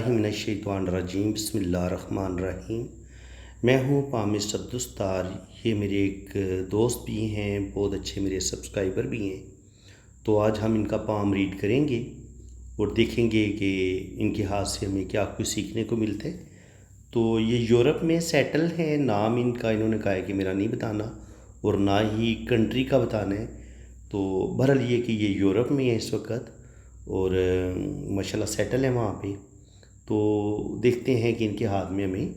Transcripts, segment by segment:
من الشیطان الرجیم بسم اللہ الرحمن الرحیم۔ میں ہوں پامس عبدالستار۔ یہ میرے ایک دوست بھی ہیں، بہت اچھے میرے سبسکرائبر بھی ہیں۔ تو آج ہم ان کا پام ریڈ کریں گے اور دیکھیں گے کہ ان کے ہاتھ سے ہمیں کیا کچھ سیکھنے کو ملتا ہے۔ تو یہ یورپ میں سیٹل ہیں، نام ان کا انہوں نے کہا ہے کہ میرا نہیں بتانا اور نہ ہی کنٹری کا بتانا ہے۔ تو بہرحال یہ کہ یہ یورپ میں ہے اس وقت اور ماشاءاللہ سیٹل ہے وہاں پہ۔ تو دیکھتے ہیں کہ ان کے ہاتھ میں ہمیں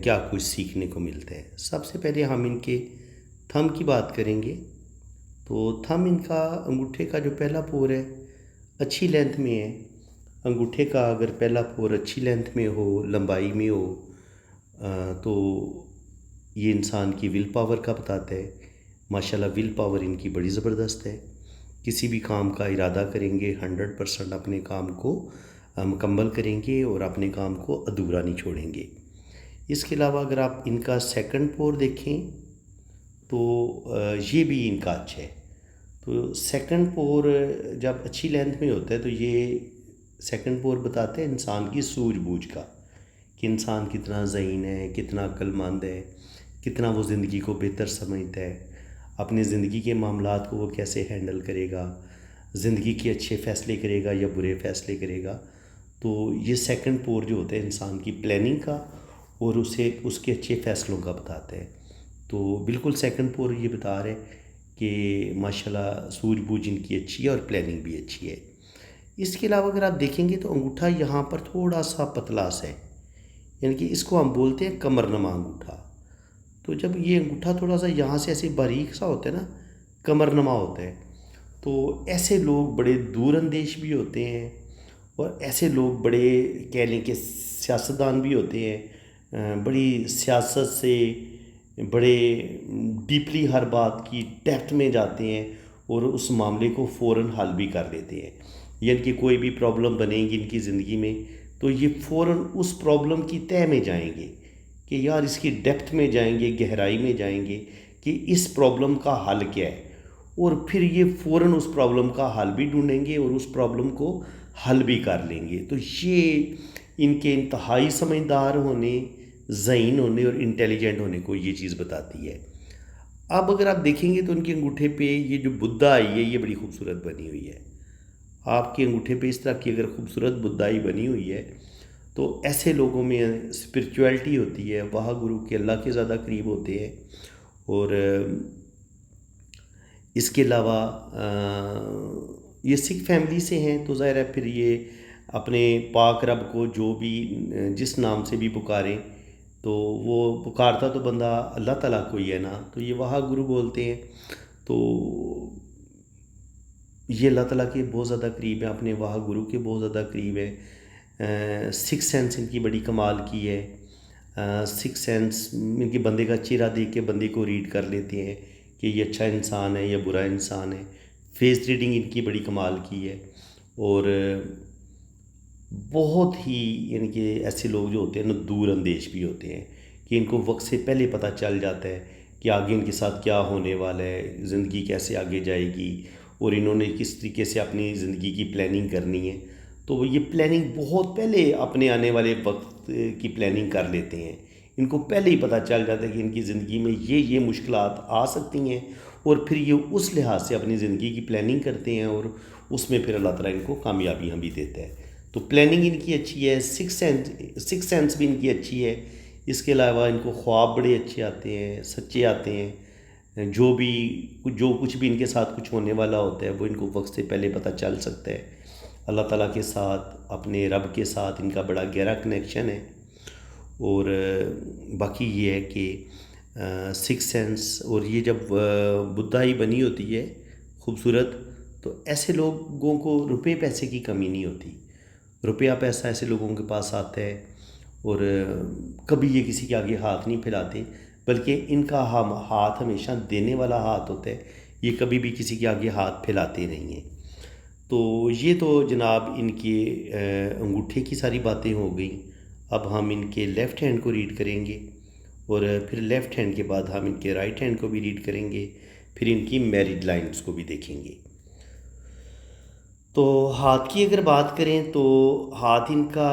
کیا کچھ سیکھنے کو ملتا ہے۔ سب سے پہلے ہم ان کے تھم کی بات کریں گے۔ تو تھم ان کا انگوٹھے کا جو پہلا پور ہے اچھی لینتھ میں ہے۔ انگوٹھے کا اگر پہلا پور اچھی لینتھ میں ہو، لمبائی میں ہو، تو یہ انسان کی ول پاور کا بتاتا ہے۔ ماشاءاللہ ول پاور ان کی بڑی زبردست ہے۔ کسی بھی کام کا ارادہ کریں گے 100% اپنے کام کو مکمل کریں گے اور اپنے کام کو ادھورا نہیں چھوڑیں گے۔ اس کے علاوہ اگر آپ ان کا سیکنڈ پور دیکھیں تو یہ بھی ان کا اچھا ہے۔ تو سیکنڈ پور جب اچھی لینتھ میں ہوتا ہے تو یہ سیکنڈ پور بتاتے ہیں انسان کی سوجھ بوجھ کا، کہ انسان کتنا ذہین ہے، کتنا عقل مند ہے، کتنا وہ زندگی کو بہتر سمجھتا ہے، اپنی زندگی کے معاملات کو وہ کیسے ہینڈل کرے گا، زندگی کے اچھے فیصلے کرے گا یا برے فیصلے کرے گا۔ تو یہ سیکنڈ پور جو ہوتا ہے انسان کی پلاننگ کا اور اس کے اچھے فیصلوں کا بتاتا ہے۔ تو بالکل سیکنڈ پور یہ بتا رہے کہ ماشاءاللہ سوجھ بوجھ ان کی اچھی ہے اور پلاننگ بھی اچھی ہے۔ اس کے علاوہ اگر آپ دیکھیں گے تو انگوٹھا یہاں پر تھوڑا سا پتلا سا ہے، یعنی کہ اس کو ہم بولتے ہیں کمر نما انگوٹھا۔ تو جب یہ انگوٹھا تھوڑا سا یہاں سے ایسے باریک سا ہوتا ہے نا، کمر نما ہوتا ہے، تو ایسے لوگ بڑے دور اندیش بھی ہوتے ہیں اور ایسے لوگ بڑے کہہ لیں کہ سیاستدان بھی ہوتے ہیں، بڑی سیاست سے بڑے ڈیپلی ہر بات کی ڈیپتھ میں جاتے ہیں اور اس معاملے کو فوراً حل بھی کر لیتے ہیں۔ یعنی کہ کوئی بھی پرابلم بنے گی ان کی زندگی میں تو یہ فوراً اس پرابلم کی تہہ میں جائیں گے کہ یار اس کی ڈیپتھ میں جائیں گے، گہرائی میں جائیں گے کہ اس پرابلم کا حل کیا ہے، اور پھر یہ فوراً اس پرابلم کا حل بھی ڈھونڈیں گے اور اس پرابلم کو حل بھی کر لیں گے۔ تو یہ ان کے انتہائی سمجھدار ہونے، ذہین ہونے اور انٹیلیجنٹ ہونے کو یہ چیز بتاتی ہے۔ اب اگر آپ دیکھیں گے تو ان کے انگوٹھے پہ یہ جو بدھا آئی ہے یہ بڑی خوبصورت بنی ہوئی ہے۔ آپ کے انگوٹھے پہ اس طرح کی اگر خوبصورت بدھائی بنی ہوئی ہے تو ایسے لوگوں میں اسپرچویلٹی ہوتی ہے، واہ گرو کے اللہ کے زیادہ قریب ہوتے ہیں۔ اور اس کے علاوہ یہ سکھ فیملی سے ہیں تو ظاہر ہے پھر یہ اپنے پاک رب کو جو بھی جس نام سے بھی پکاریں تو وہ پکارتا تو بندہ اللہ تعالیٰ کو ہی ہے نا، تو یہ واہ گرو بولتے ہیں۔ تو یہ اللہ تعالیٰ کے بہت زیادہ قریب ہیں، اپنے واہ گرو کے بہت زیادہ قریب ہیں۔ سکس سینس ان کی بڑی کمال کی ہے۔ سکس سینس ان کے بندے کا چہرہ دیکھ کے بندے کو ریڈ کر لیتے ہیں کہ یہ اچھا انسان ہے یا برا انسان ہے۔ فیس ریڈنگ ان کی بڑی کمال کی ہے۔ اور بہت ہی یعنی کہ ایسے لوگ جو ہوتے ہیں نا دور اندیش بھی ہوتے ہیں کہ ان کو وقت سے پہلے پتہ چل جاتا ہے کہ آگے ان کے ساتھ کیا ہونے والا ہے، زندگی کیسے آگے جائے گی اور انہوں نے کس طریقے سے اپنی زندگی کی پلاننگ کرنی ہے۔ تو یہ پلاننگ بہت پہلے اپنے آنے والے وقت کی پلاننگ کر لیتے ہیں۔ ان کو پہلے ہی پتہ چل جاتا ہے کہ ان کی زندگی میں یہ مشکلات آ سکتی ہیں اور پھر یہ اس لحاظ سے اپنی زندگی کی پلاننگ کرتے ہیں اور اس میں پھر اللہ تعالیٰ ان کو کامیابیاں بھی دیتا ہے۔ تو پلاننگ ان کی اچھی ہے، سکس سینس بھی ان کی اچھی ہے۔ اس کے علاوہ ان کو خواب بڑے اچھے آتے ہیں، سچے آتے ہیں۔ جو کچھ بھی ان کے ساتھ کچھ ہونے والا ہوتا ہے وہ ان کو وقت سے پہلے پتہ چل سکتا ہے۔ اللہ تعالیٰ کے ساتھ، اپنے رب کے ساتھ ان کا بڑا گہرا کنیکشن ہے۔ اور باقی یہ ہے کہ سکس سینس اور یہ جب بدھائی بنی ہوتی ہے خوبصورت تو ایسے لوگوں کو روپے پیسے کی کمی نہیں ہوتی۔ روپیہ پیسہ ایسے لوگوں کے پاس آتا ہے اور کبھی یہ کسی کے آگے ہاتھ نہیں پھیلاتے، بلکہ ان کا ہاتھ ہمیشہ دینے والا ہاتھ ہوتا ہے، یہ کبھی بھی کسی کے آگے ہاتھ پھیلاتے نہیں ہیں۔ تو یہ تو جناب ان کے انگوٹھے کی ساری باتیں ہو گئیں۔ اب ہم ان کے لیفٹ ہینڈ کو ریڈ کریں گے اور پھر لیفٹ ہینڈ کے بعد ہم ان کے رائٹ ہینڈ کو بھی ریڈ کریں گے، پھر ان کی میریج لائنز کو بھی دیکھیں گے۔ تو ہاتھ کی اگر بات کریں تو ہاتھ ان کا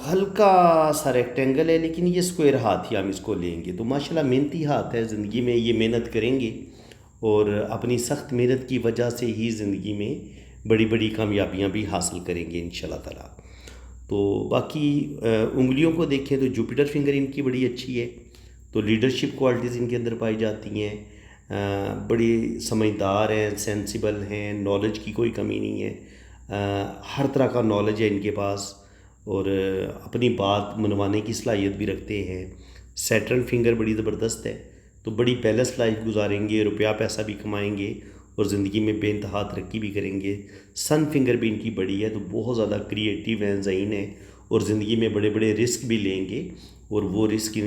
ہلکا سا ریکٹینگل ہے لیکن یہ اسکوائر ہاتھ ہی ہم اس کو لیں گے. تو ماشاءاللہ محنتی ہاتھ ہے, زندگی میں یہ محنت کریں گے اور اپنی سخت محنت کی وجہ سے ہی زندگی میں بڑی بڑی کامیابیاں بھی حاصل کریں گے انشاءاللہ تعالیٰ. تو باقی انگلیوں کو دیکھیں تو جوپیٹر فنگر ان کی بڑی اچھی ہے. تو لیڈرشپ کوالٹیز ان کے اندر پائی جاتی ہیں, بڑی سمجھدار ہیں, سینسیبل ہیں, نالج کی کوئی کمی نہیں ہے, ہر طرح کا نالج ہے ان کے پاس اور اپنی بات منوانے کی صلاحیت بھی رکھتے ہیں. سیٹرن فنگر بڑی زبردست ہے, تو بڑی بیلنس لائف گزاریں گے, روپیہ پیسہ بھی کمائیں گے اور زندگی میں بے انتہا ترقی بھی کریں گے. سن فنگر بھی ان کی بڑی ہے, تو بہت زیادہ کریٹیو ہیں, ذہین ہیں اور زندگی میں بڑے بڑے رسک بھی لیں گے اور وہ رسک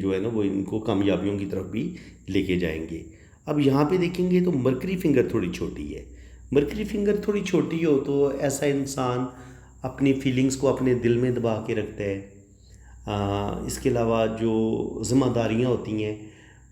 جو ہے نا وہ ان کو کامیابیوں کی طرف بھی لے کے جائیں گے. اب یہاں پہ دیکھیں گے تو مرکری فنگر تھوڑی چھوٹی ہے. مرکری فنگر تھوڑی چھوٹی ہو تو ایسا انسان اپنی فیلنگز کو اپنے دل میں دبا کے رکھتا ہے. اس کے علاوہ جو ذمہ داریاں ہوتی ہیں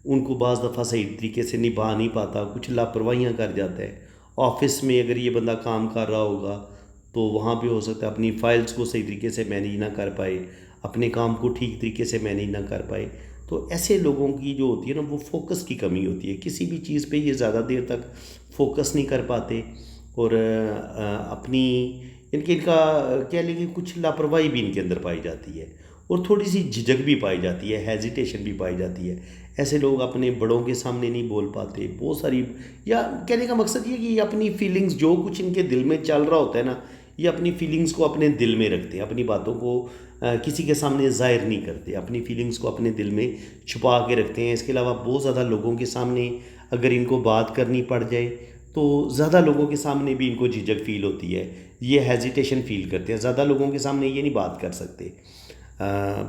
ان کو بعض دفعہ صحیح طریقے سے نبھا نہیں پاتا, کچھ لاپرواہیاں کر جاتا ہے. آفس میں اگر یہ بندہ کام کر رہا ہوگا تو وہاں پہ ہو سکتا ہے اپنی فائلز کو صحیح طریقے سے مینیج نہ کر پائے, اپنے کام کو ٹھیک طریقے سے مینیج نہ کر پائے. تو ایسے لوگوں کی جو ہوتی ہے نا وہ فوکس کی کمی ہوتی ہے, کسی بھی چیز پہ یہ زیادہ دیر تک فوکس نہیں کر پاتے اور اپنی ان کا کہہ لیں کہ کچھ لاپرواہی بھی ان کے اندر پائی جاتی ہے اور تھوڑی سی جھجک بھی پائی جاتی ہے, ہیزیٹیشن بھی پائی جاتی ہے. ایسے لوگ اپنے بڑوں کے سامنے نہیں بول پاتے, بہت ساری, یا کہنے کا مقصد یہ کہ یہ اپنی فیلنگز جو کچھ ان کے دل میں چل رہا ہوتا ہے نا یہ اپنی فیلنگز کو اپنے دل میں رکھتے ہیں, اپنی باتوں کو کسی کے سامنے ظاہر نہیں کرتے, اپنی فیلنگز کو اپنے دل میں چھپا کے رکھتے ہیں. اس کے علاوہ بہت زیادہ لوگوں کے سامنے اگر ان کو بات کرنی پڑ جائے تو زیادہ لوگوں کے سامنے بھی ان کو جھجک فیل ہوتی ہے, یہ ہیزیٹیشن فیل کرتے ہیں, زیادہ لوگوں کے سامنے یہ نہیں بات کر سکتے.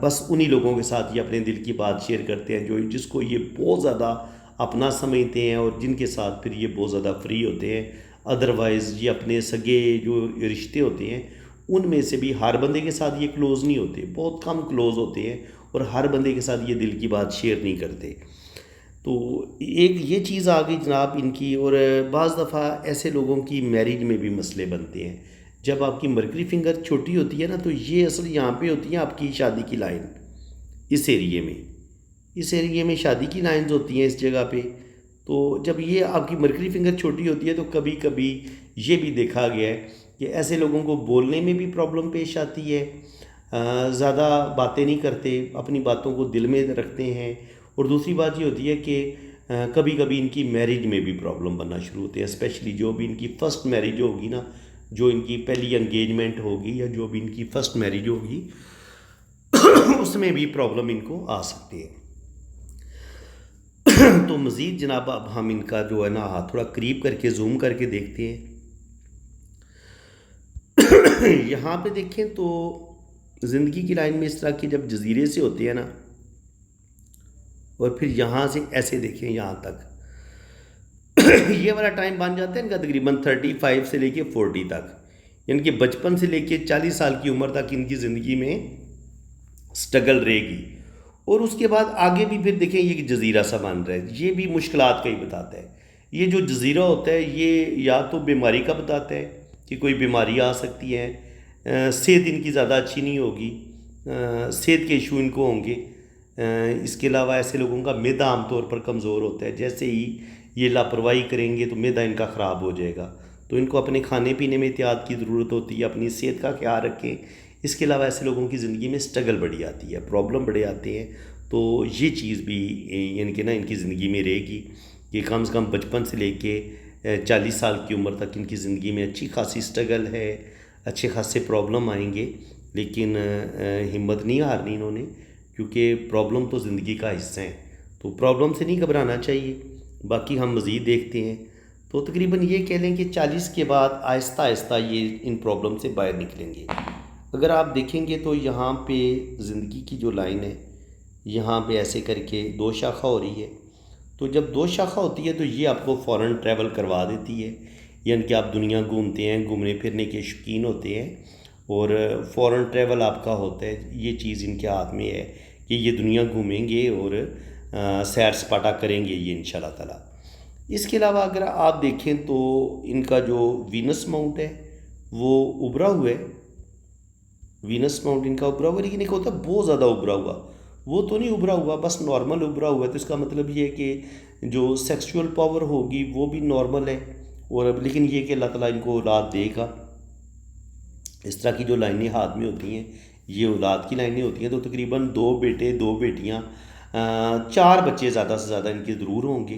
بس انہی لوگوں کے ساتھ یہ اپنے دل کی بات شیئر کرتے ہیں جو جس کو یہ بہت زیادہ اپنا سمجھتے ہیں اور جن کے ساتھ پھر یہ بہت زیادہ فری ہوتے ہیں. ادروائز یہ اپنے سگے جو رشتے ہوتے ہیں ان میں سے بھی ہر بندے کے ساتھ یہ کلوز نہیں ہوتے, بہت کم کلوز ہوتے ہیں اور ہر بندے کے ساتھ یہ دل کی بات شیئر نہیں کرتے. تو ایک یہ چیز آ گئی جناب ان کی. اور بعض دفعہ ایسے لوگوں کی میرج میں بھی مسئلے بنتے ہیں. جب آپ کی مرکری فنگر چھوٹی ہوتی ہے نا تو یہ اصل یہاں پہ ہوتی ہیں آپ کی شادی کی لائن, اس ایریے میں شادی کی لائنز ہوتی ہیں اس جگہ پہ. تو جب یہ آپ کی مرکری فنگر چھوٹی ہوتی ہے تو کبھی کبھی یہ بھی دیکھا گیا ہے کہ ایسے لوگوں کو بولنے میں بھی پرابلم پیش آتی ہے, زیادہ باتیں نہیں کرتے, اپنی باتوں کو دل میں رکھتے ہیں. اور دوسری بات یہ ہوتی ہے کہ کبھی کبھی ان کی میرج میں بھی پرابلم بننا شروع ہوتے ہیں, اسپیشلی جو بھی ان کی فرسٹ میرج ہوگی نا, جو ان کی پہلی انگیجمنٹ ہوگی یا جو بھی ان کی فرسٹ میرج ہوگی اس میں بھی پرابلم ان کو آ سکتی ہے. تو مزید جناب اب ہم ان کا جو ہے نا ہاتھ تھوڑا قریب کر کے زوم کر کے دیکھتے ہیں. یہاں پہ دیکھیں تو زندگی کی لائن میں اس طرح کے جب جزیرے سے ہوتے ہیں نا اور پھر یہاں سے ایسے دیکھیں یہاں تک یہ والا ٹائم بن جاتا ہے ان کا تقریباً 35 سے لے کے 40 تک, یعنی کہ بچپن سے لے کے 40 سال کی عمر تک ان کی زندگی میں سٹرگل رہے گی. اور اس کے بعد آگے بھی پھر دیکھیں یہ جزیرہ سا بن رہا ہے, یہ بھی مشکلات کا ہی بتاتا ہے. یہ جو جزیرہ ہوتا ہے یہ یا تو بیماری کا بتاتا ہے کہ کوئی بیماری آ سکتی ہے, صحت ان کی زیادہ اچھی نہیں ہوگی, صحت کے ایشو ان کو ہوں گے. اس کے علاوہ ایسے لوگوں کا معدہ عام طور پر کمزور ہوتا ہے, جیسے ہی یہ لاپرواہی کریں گے تو معدہ ان کا خراب ہو جائے گا. تو ان کو اپنے کھانے پینے میں احتیاط کی ضرورت ہوتی ہے, اپنی صحت کا خیال رکھیں. اس کے علاوہ ایسے لوگوں کی زندگی میں سٹرگل بڑی آتی ہے, پرابلم بڑے آتے ہیں. تو یہ چیز بھی یعنی کہ نا ان کی زندگی میں رہے گی کہ کم سے کم بچپن سے لے کے 40 سال کی عمر تک ان کی زندگی میں اچھی خاصی سٹرگل ہے, اچھے خاصے پرابلم آئیں گے, لیکن ہمت نہیں ہارنی انہوں نے, کیونکہ پرابلم تو زندگی کا حصہ ہیں. تو پرابلم سے نہیں گھبرانا چاہیے. باقی ہم مزید دیکھتے ہیں تو تقریباً یہ کہہ لیں کہ 40 کے بعد آہستہ آہستہ یہ ان پرابلم سے باہر نکلیں گے. اگر آپ دیکھیں گے تو یہاں پہ زندگی کی جو لائن ہے یہاں پہ ایسے کر کے 2 شاخہ ہو رہی ہے. تو جب 2 شاخہ ہوتی ہے تو یہ آپ کو فوراً ٹریول کروا دیتی ہے, یعنی کہ آپ دنیا گھومتے ہیں, گھومنے پھرنے کے شوقین ہوتے ہیں اور فوراً ٹریول آپ کا ہوتا ہے. یہ چیز ان کے ہاتھ میں ہے کہ یہ دنیا گھومیں گے اور سیر سپاٹا کریں گے یہ انشاءاللہ تعالیٰ. اس کے علاوہ اگر آپ دیکھیں تو ان کا جو وینس ماؤنٹ ہے وہ ابھرا ہوا ہے, وینس ماؤنٹ ان کا ابھرا ہوا، لیکن ایک ہوتا ہے بہت زیادہ ابھرا ہوا، وہ تو نہیں ابھرا ہوا، بس نارمل ابھرا ہوا ہے، تو اس کا مطلب یہ ہے کہ جو سیکسچول پاور ہوگی وہ بھی نارمل ہے، اور اب لیکن یہ کہ اللہ تعالیٰ ان کو اولاد دے گا۔ اس طرح کی جو لائنیں ہاتھ میں ہوتی ہیں یہ اولاد کی لائنیں ہوتی ہیں، تو تقریباً 2 بیٹے 2 بیٹیاں، 4 بچے زیادہ سے زیادہ ان کے ضرور ہوں گے،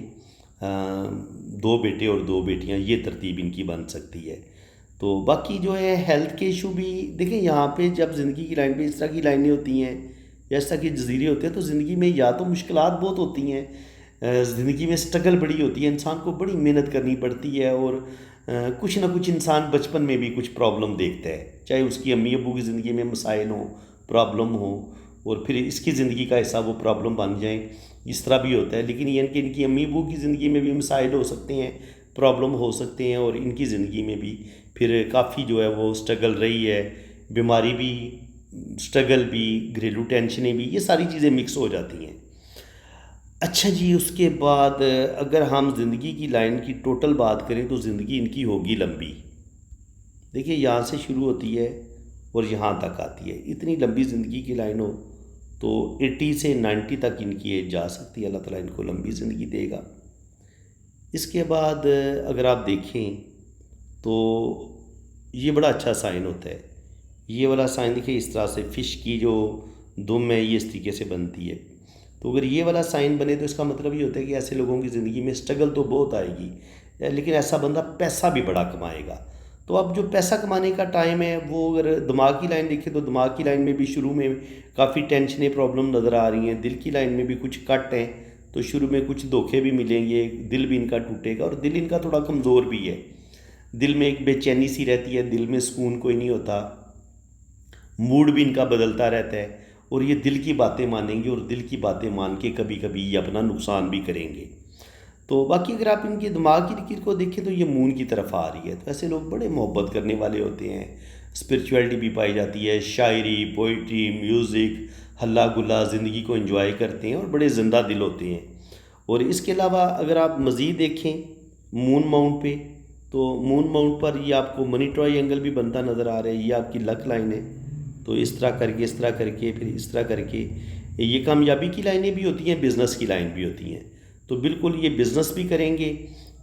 2 بیٹے اور 2 بیٹیاں، یہ ترتیب ان کی بن سکتی ہے۔ تو باقی جو ہے ہیلتھ کے ایشو بھی دیکھیں، یہاں پہ جب زندگی کی لائن پہ اس طرح کی لائنیں ہوتی ہیں یا اس طرح کے جزیرے ہوتے ہیں، تو زندگی میں یا تو مشکلات بہت ہوتی ہیں، زندگی میں سٹرگل بڑی ہوتی ہے، انسان کو بڑی محنت کرنی پڑتی ہے، اور کچھ نہ کچھ انسان بچپن میں بھی کچھ پرابلم دیکھتا ہے، چاہے اس کی امی ابو کی زندگی میں مسائل ہوں، پرابلم ہوں، اور پھر اس کی زندگی کا حصہ وہ پرابلم بن جائیں، اس طرح بھی ہوتا ہے۔ لیکن یہ کہ ان کی امی ابو کی زندگی میں بھی مسائل ہو سکتے ہیں، پرابلم ہو سکتے ہیں، اور ان کی زندگی میں بھی پھر کافی جو ہے وہ سٹرگل رہی ہے، بیماری بھی، سٹرگل بھی، گھریلو ٹینشنیں بھی، یہ ساری چیزیں مکس ہو جاتی ہیں۔ اچھا جی، اس کے بعد اگر ہم زندگی کی لائن کی ٹوٹل بات کریں تو زندگی ان کی ہوگی لمبی۔ دیکھیے یہاں سے شروع ہوتی ہے اور یہاں تک آتی ہے، اتنی لمبی زندگی کی لائن ہو تو 80 سے 90 تک ان کی ایج جا سکتی ہے، اللہ تعالیٰ ان کو لمبی زندگی دے گا۔ اس کے بعد اگر آپ دیکھیں تو یہ بڑا اچھا سائن ہوتا ہے، یہ والا سائن دیکھیں اس طرح سے، فش کی جو دم ہے یہ اس طریقے سے بنتی ہے، تو اگر یہ والا سائن بنے تو اس کا مطلب یہ ہوتا ہے کہ ایسے لوگوں کی زندگی میں سٹرگل تو بہت آئے گی، لیکن ایسا بندہ پیسہ بھی بڑا کمائے گا۔ تو اب جو پیسہ کمانے کا ٹائم ہے وہ اگر دماغ کی لائن دیکھیں تو دماغ کی لائن میں بھی شروع میں کافی ٹینشنیں، پرابلم نظر آ رہی ہیں، دل کی لائن میں بھی کچھ کٹ ہیں، تو شروع میں کچھ دھوکے بھی ملیں گے، دل بھی ان کا ٹوٹے گا، اور دل ان کا تھوڑا کمزور بھی ہے، دل میں ایک بے چینی سی رہتی ہے، دل میں سکون کوئی نہیں ہوتا، موڈ بھی ان کا بدلتا رہتا ہے، اور یہ دل کی باتیں مانیں گے، اور دل کی باتیں مان کے کبھی کبھی یہ اپنا نقصان بھی کریں گے۔ تو باقی اگر آپ ان کے دماغ کی لکیر کو دیکھیں تو یہ مون کی طرف آ رہی ہے، تو ایسے لوگ بڑے محبت کرنے والے ہوتے ہیں، اسپرچویلٹی بھی پائی جاتی ہے، شاعری، پوئٹری، میوزک، ہلا گلا، زندگی کو انجوائے کرتے ہیں اور بڑے زندہ دل ہوتے ہیں۔ اور اس کے علاوہ اگر آپ مزید دیکھیں مون ماؤنٹ پہ، تو مون ماؤنٹ پر یہ آپ کو منی ٹرائی اینگل بھی بنتا نظر آ رہا ہے، یہ آپ کی لک لائن ہے، تو اس طرح کر کے، اس طرح کر کے، پھر اس طرح کر کے یہ کامیابی کی لائنیں بھی ہوتی ہیں، بزنس کی لائن بھی ہوتی ہیں، تو بالکل یہ بزنس بھی کریں گے،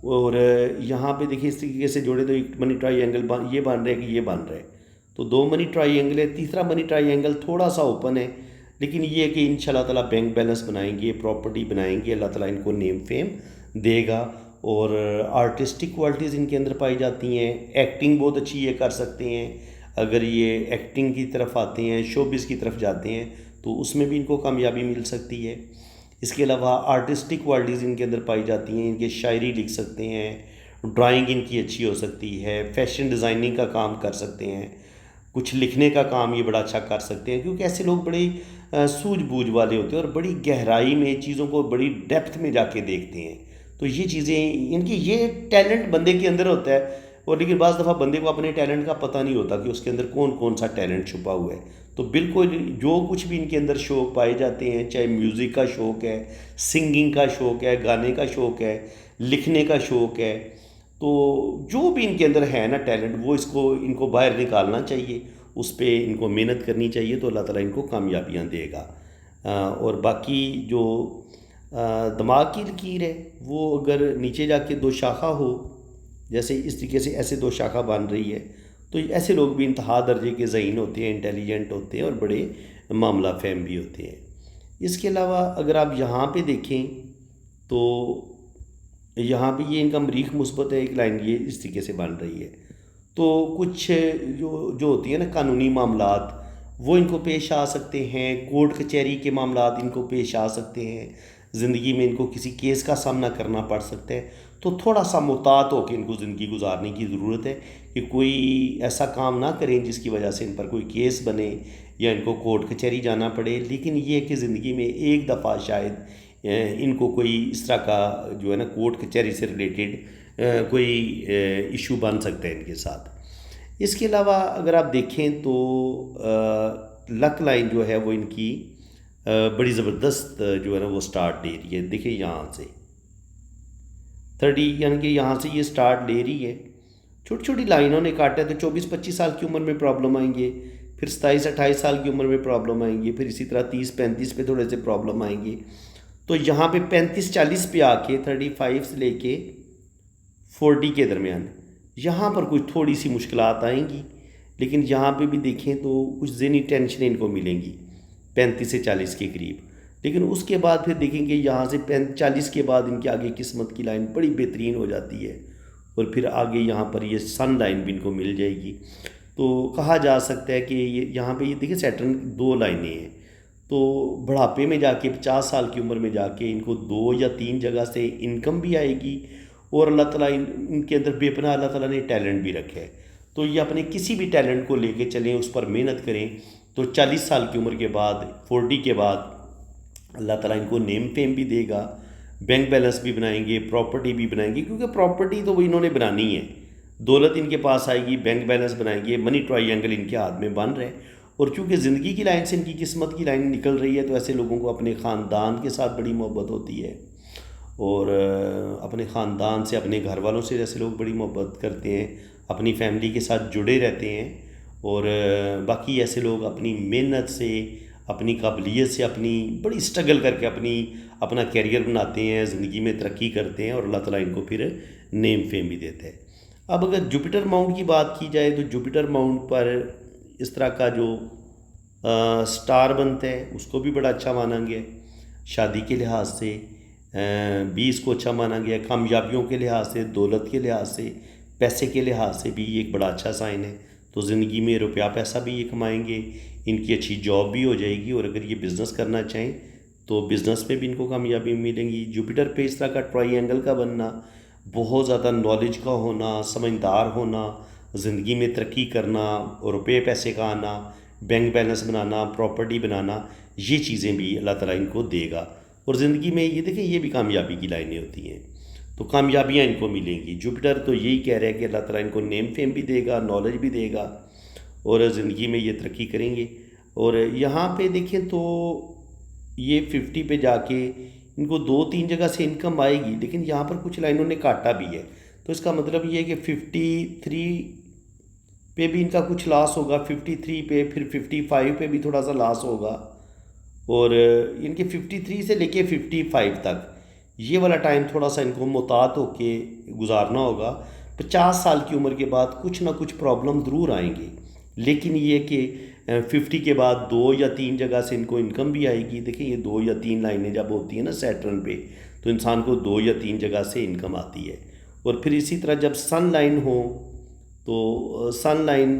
اور یہاں پہ دیکھیں اس طریقے سے جوڑے تو ایک منی ٹرائی اینگل یہ بن رہا ہے کہ یہ بن رہا ہے، تو 2 منی ٹرائی اینگل ہے، تیسرا منی ٹرائی اینگل تھوڑا سا اوپن ہے، لیکن یہ ہے کہ انشاءاللہ تعالیٰ بینک بیلنس بنائیں گے، پراپرٹی بنائیں گے، اللہ تعالیٰ ان کو نیم فیم دے گا، اور آرٹسٹک کوالٹیز ان کے اندر پائی جاتی ہیں، ایکٹنگ بہت اچھی یہ کر سکتے ہیں، اگر یہ ایکٹنگ کی طرف آتے ہیں، شوبز کی طرف جاتے ہیں تو اس میں بھی ان کو کامیابی مل سکتی ہے۔ اس کے علاوہ آرٹسٹک کوالٹیز ان کے اندر پائی جاتی ہیں، ان کے شاعری لکھ سکتے ہیں، ڈرائنگ ان کی اچھی ہو سکتی ہے، فیشن ڈیزائننگ کا کام کر سکتے ہیں، کچھ لکھنے کا کام یہ بڑا اچھا کر سکتے ہیں، کیونکہ ایسے لوگ بڑی سوجھ بوجھ والے ہوتے ہیں اور بڑی گہرائی میں چیزوں کو بڑی ڈیپتھ میں جا کے دیکھتے ہیں، تو یہ چیزیں ان کی، یہ ٹیلنٹ بندے کے اندر ہوتا ہے، اور لیکن بعض دفعہ بندے کو اپنے ٹیلنٹ کا پتہ نہیں ہوتا کہ اس کے اندر کون کون سا ٹیلنٹ چھپا ہوا ہے، تو بالکل جو کچھ بھی ان کے اندر شوق پائے جاتے ہیں، چاہے میوزک کا شوق ہے، سنگنگ کا شوق ہے، گانے کا شوق ہے، لکھنے کا شوق ہے، تو جو بھی ان کے اندر ہے نا ٹیلنٹ، وہ اس کو ان کو باہر نکالنا چاہیے، اس پہ ان کو محنت کرنی چاہیے، تو اللہ تعالیٰ ان کو کامیابیاں دے گا۔ اور باقی جو دماغ کی لکیر ہے وہ اگر نیچے جا کے 2 شاخہ ہو، جیسے اس طریقے سے ایسے 2 شاخہ بن رہی ہے، تو ایسے لوگ بھی انتہا درجے کے ذہین ہوتے ہیں، انٹیلیجنٹ ہوتے ہیں، اور بڑے معاملہ فہم بھی ہوتے ہیں۔ اس کے علاوہ اگر آپ یہاں پہ دیکھیں تو یہاں پہ یہ ان کا مریخ مثبت ہے، ایک لائن یہ اس طریقے سے بن رہی ہے، تو کچھ جو ہوتی ہیں نا قانونی معاملات وہ ان کو پیش آ سکتے ہیں، کورٹ کچہری کے معاملات ان کو پیش آ سکتے ہیں، زندگی میں ان کو کسی کیس کا سامنا کرنا پڑ سکتا ہے، تو تھوڑا سا محتاط ہو کے ان کو زندگی گزارنے کی ضرورت ہے کہ کوئی ایسا کام نہ کریں جس کی وجہ سے ان پر کوئی کیس بنے یا ان کو کورٹ کچہری جانا پڑے، لیکن یہ کہ زندگی میں ایک دفعہ شاید ان کو کوئی اس طرح کا جو ہے نا کورٹ کچہری سے ریلیٹڈ کوئی ایشو بن سکتا ہے ان کے ساتھ۔ اس کے علاوہ اگر آپ دیکھیں تو لک لائن جو ہے وہ ان کی بڑی زبردست جو ہے نا وہ سٹارٹ لے رہی ہے، دیکھیں یہاں سے 30، یعنی کہ یہاں سے یہ سٹارٹ لے رہی ہے، چھوٹی چھوٹی لائنوں نے کاٹا ہے، تو 24-25 سال کی عمر میں پرابلم آئیں گے، پھر 27-28 سال کی عمر میں پرابلم آئیں گی، پھر اسی طرح 30-35 پہ تھوڑے سے پرابلم آئیں گی. تو یہاں پہ 35-40 پہ آ کے 35 سے لے کے 40 کے درمیان یہاں پر کچھ تھوڑی سی مشکلات آئیں گی. لیکن یہاں پہ بھی دیکھیں تو کچھ ذہنی ٹینشنیں ان کو ملیں گی 35 سے 40 کے قریب. لیکن اس کے بعد پھر دیکھیں گے یہاں سے 40 کے بعد ان کے آگے قسمت کی لائن بڑی بہترین ہو جاتی ہے، اور پھر آگے یہاں پر یہ سن لائن بھی ان کو مل جائے گی. تو کہا جا سکتا ہے کہ یہاں پہ یہ دیکھیں سیٹرن 2 لائنیں ہیں. تو بڑھاپے میں جا کے 50 سال کی عمر میں جا کے ان کو 2 یا 3 جگہ سے انکم بھی آئے گی، اور اللہ تعالیٰ ان کے اندر بے پناہ اللہ تعالیٰ نے ٹیلنٹ بھی رکھا ہے. تو یہ اپنے کسی بھی ٹیلنٹ کو لے کے چلیں، اس پر محنت کریں، تو 40 سال کی عمر کے بعد 40 کے بعد اللہ تعالیٰ ان کو نیم فیم بھی دے گا، بینک بیلنس بھی بنائیں گے، پراپرٹی بھی بنائیں گے. کیونکہ پراپرٹی تو وہ انہوں نے بنانی ہے، دولت ان کے پاس آئے گی، بینک بیلنس بنائیں گے، منی ٹرائی اینگل ان کے ہاتھ میں بن رہے. اور چونکہ زندگی کی لائن سے ان کی قسمت کی لائن نکل رہی ہے، تو ایسے لوگوں کو اپنے خاندان کے ساتھ بڑی محبت ہوتی ہے، اور اپنے خاندان سے، اپنے گھر والوں سے ایسے لوگ بڑی محبت کرتے ہیں، اپنی فیملی کے ساتھ جڑے رہتے ہیں. اور باقی ایسے لوگ اپنی محنت سے، اپنی قابلیت سے، اپنی بڑی اسٹرگل کر کے اپنا کیریئر بناتے ہیں، زندگی میں ترقی کرتے ہیں، اور اللہ تعالیٰ ان کو پھر نیم فیم بھی دیتا ہے. اب اگر جوپیٹر ماؤنٹ کی بات کی جائے تو جوپیٹر ماؤنٹ پر اس طرح کا جو سٹار بنتا ہے اس کو بھی بڑا اچھا مانا گیا ہے. شادی کے لحاظ سے بھی اس کو اچھا مانا گیا ہے، کامیابیوں کے لحاظ سے، دولت کے لحاظ سے، پیسے کے لحاظ سے بھی یہ ایک بڑا اچھا سائن ہے. تو زندگی میں روپیہ پیسہ بھی یہ کمائیں گے، ان کی اچھی جاب بھی ہو جائے گی، اور اگر یہ بزنس کرنا چاہیں تو بزنس میں بھی ان کو کامیابی ملیں گی. جوپیٹر پہ اس طرح کا ٹرائی اینگل کا بننا، بہت زیادہ نالج کا ہونا، سمجھدار ہونا، زندگی میں ترقی کرنا، روپے پیسے کا آنا، بینک بیلنس بنانا، پراپرٹی بنانا، یہ چیزیں بھی اللہ تعالیٰ ان کو دے گا. اور زندگی میں یہ دیکھیں یہ بھی کامیابی کی لائنیں ہوتی ہیں، تو کامیابیاں ان کو ملیں گی. جوپیٹر تو یہی کہہ رہا ہے کہ اللہ تعالیٰ ان کو نیم فیم بھی دے گا، نالج بھی دے گا، اور زندگی میں یہ ترقی کریں گے. اور یہاں پہ دیکھیں تو یہ 50 پہ جا کے ان کو 2-3 جگہ سے انکم آئے گی، لیکن یہاں پر کچھ لائنوں نے کاٹا بھی ہے. تو اس کا مطلب یہ ہے کہ 53 پہ بھی ان کا کچھ لاس ہوگا، 53 پہ، پھر 55 پہ بھی تھوڑا سا لاس ہوگا، اور ان کے 53 سے لے کے 55 تک یہ والا ٹائم تھوڑا سا ان کو محتاط ہو کے گزارنا ہوگا. 50 سال کی عمر کے بعد کچھ نہ کچھ پرابلم ضرور آئیں گے، لیکن یہ کہ 50 کے بعد 2 یا 3 جگہ سے ان کو انکم بھی آئے گی. دیکھیں یہ 2 یا 3 لائنیں جب ہوتی ہیں نا سیٹرن پہ، تو انسان کو 2 یا 3 جگہ سے انکم آتی ہے. اور پھر اسی طرح جب سن لائن ہو تو سن لائن،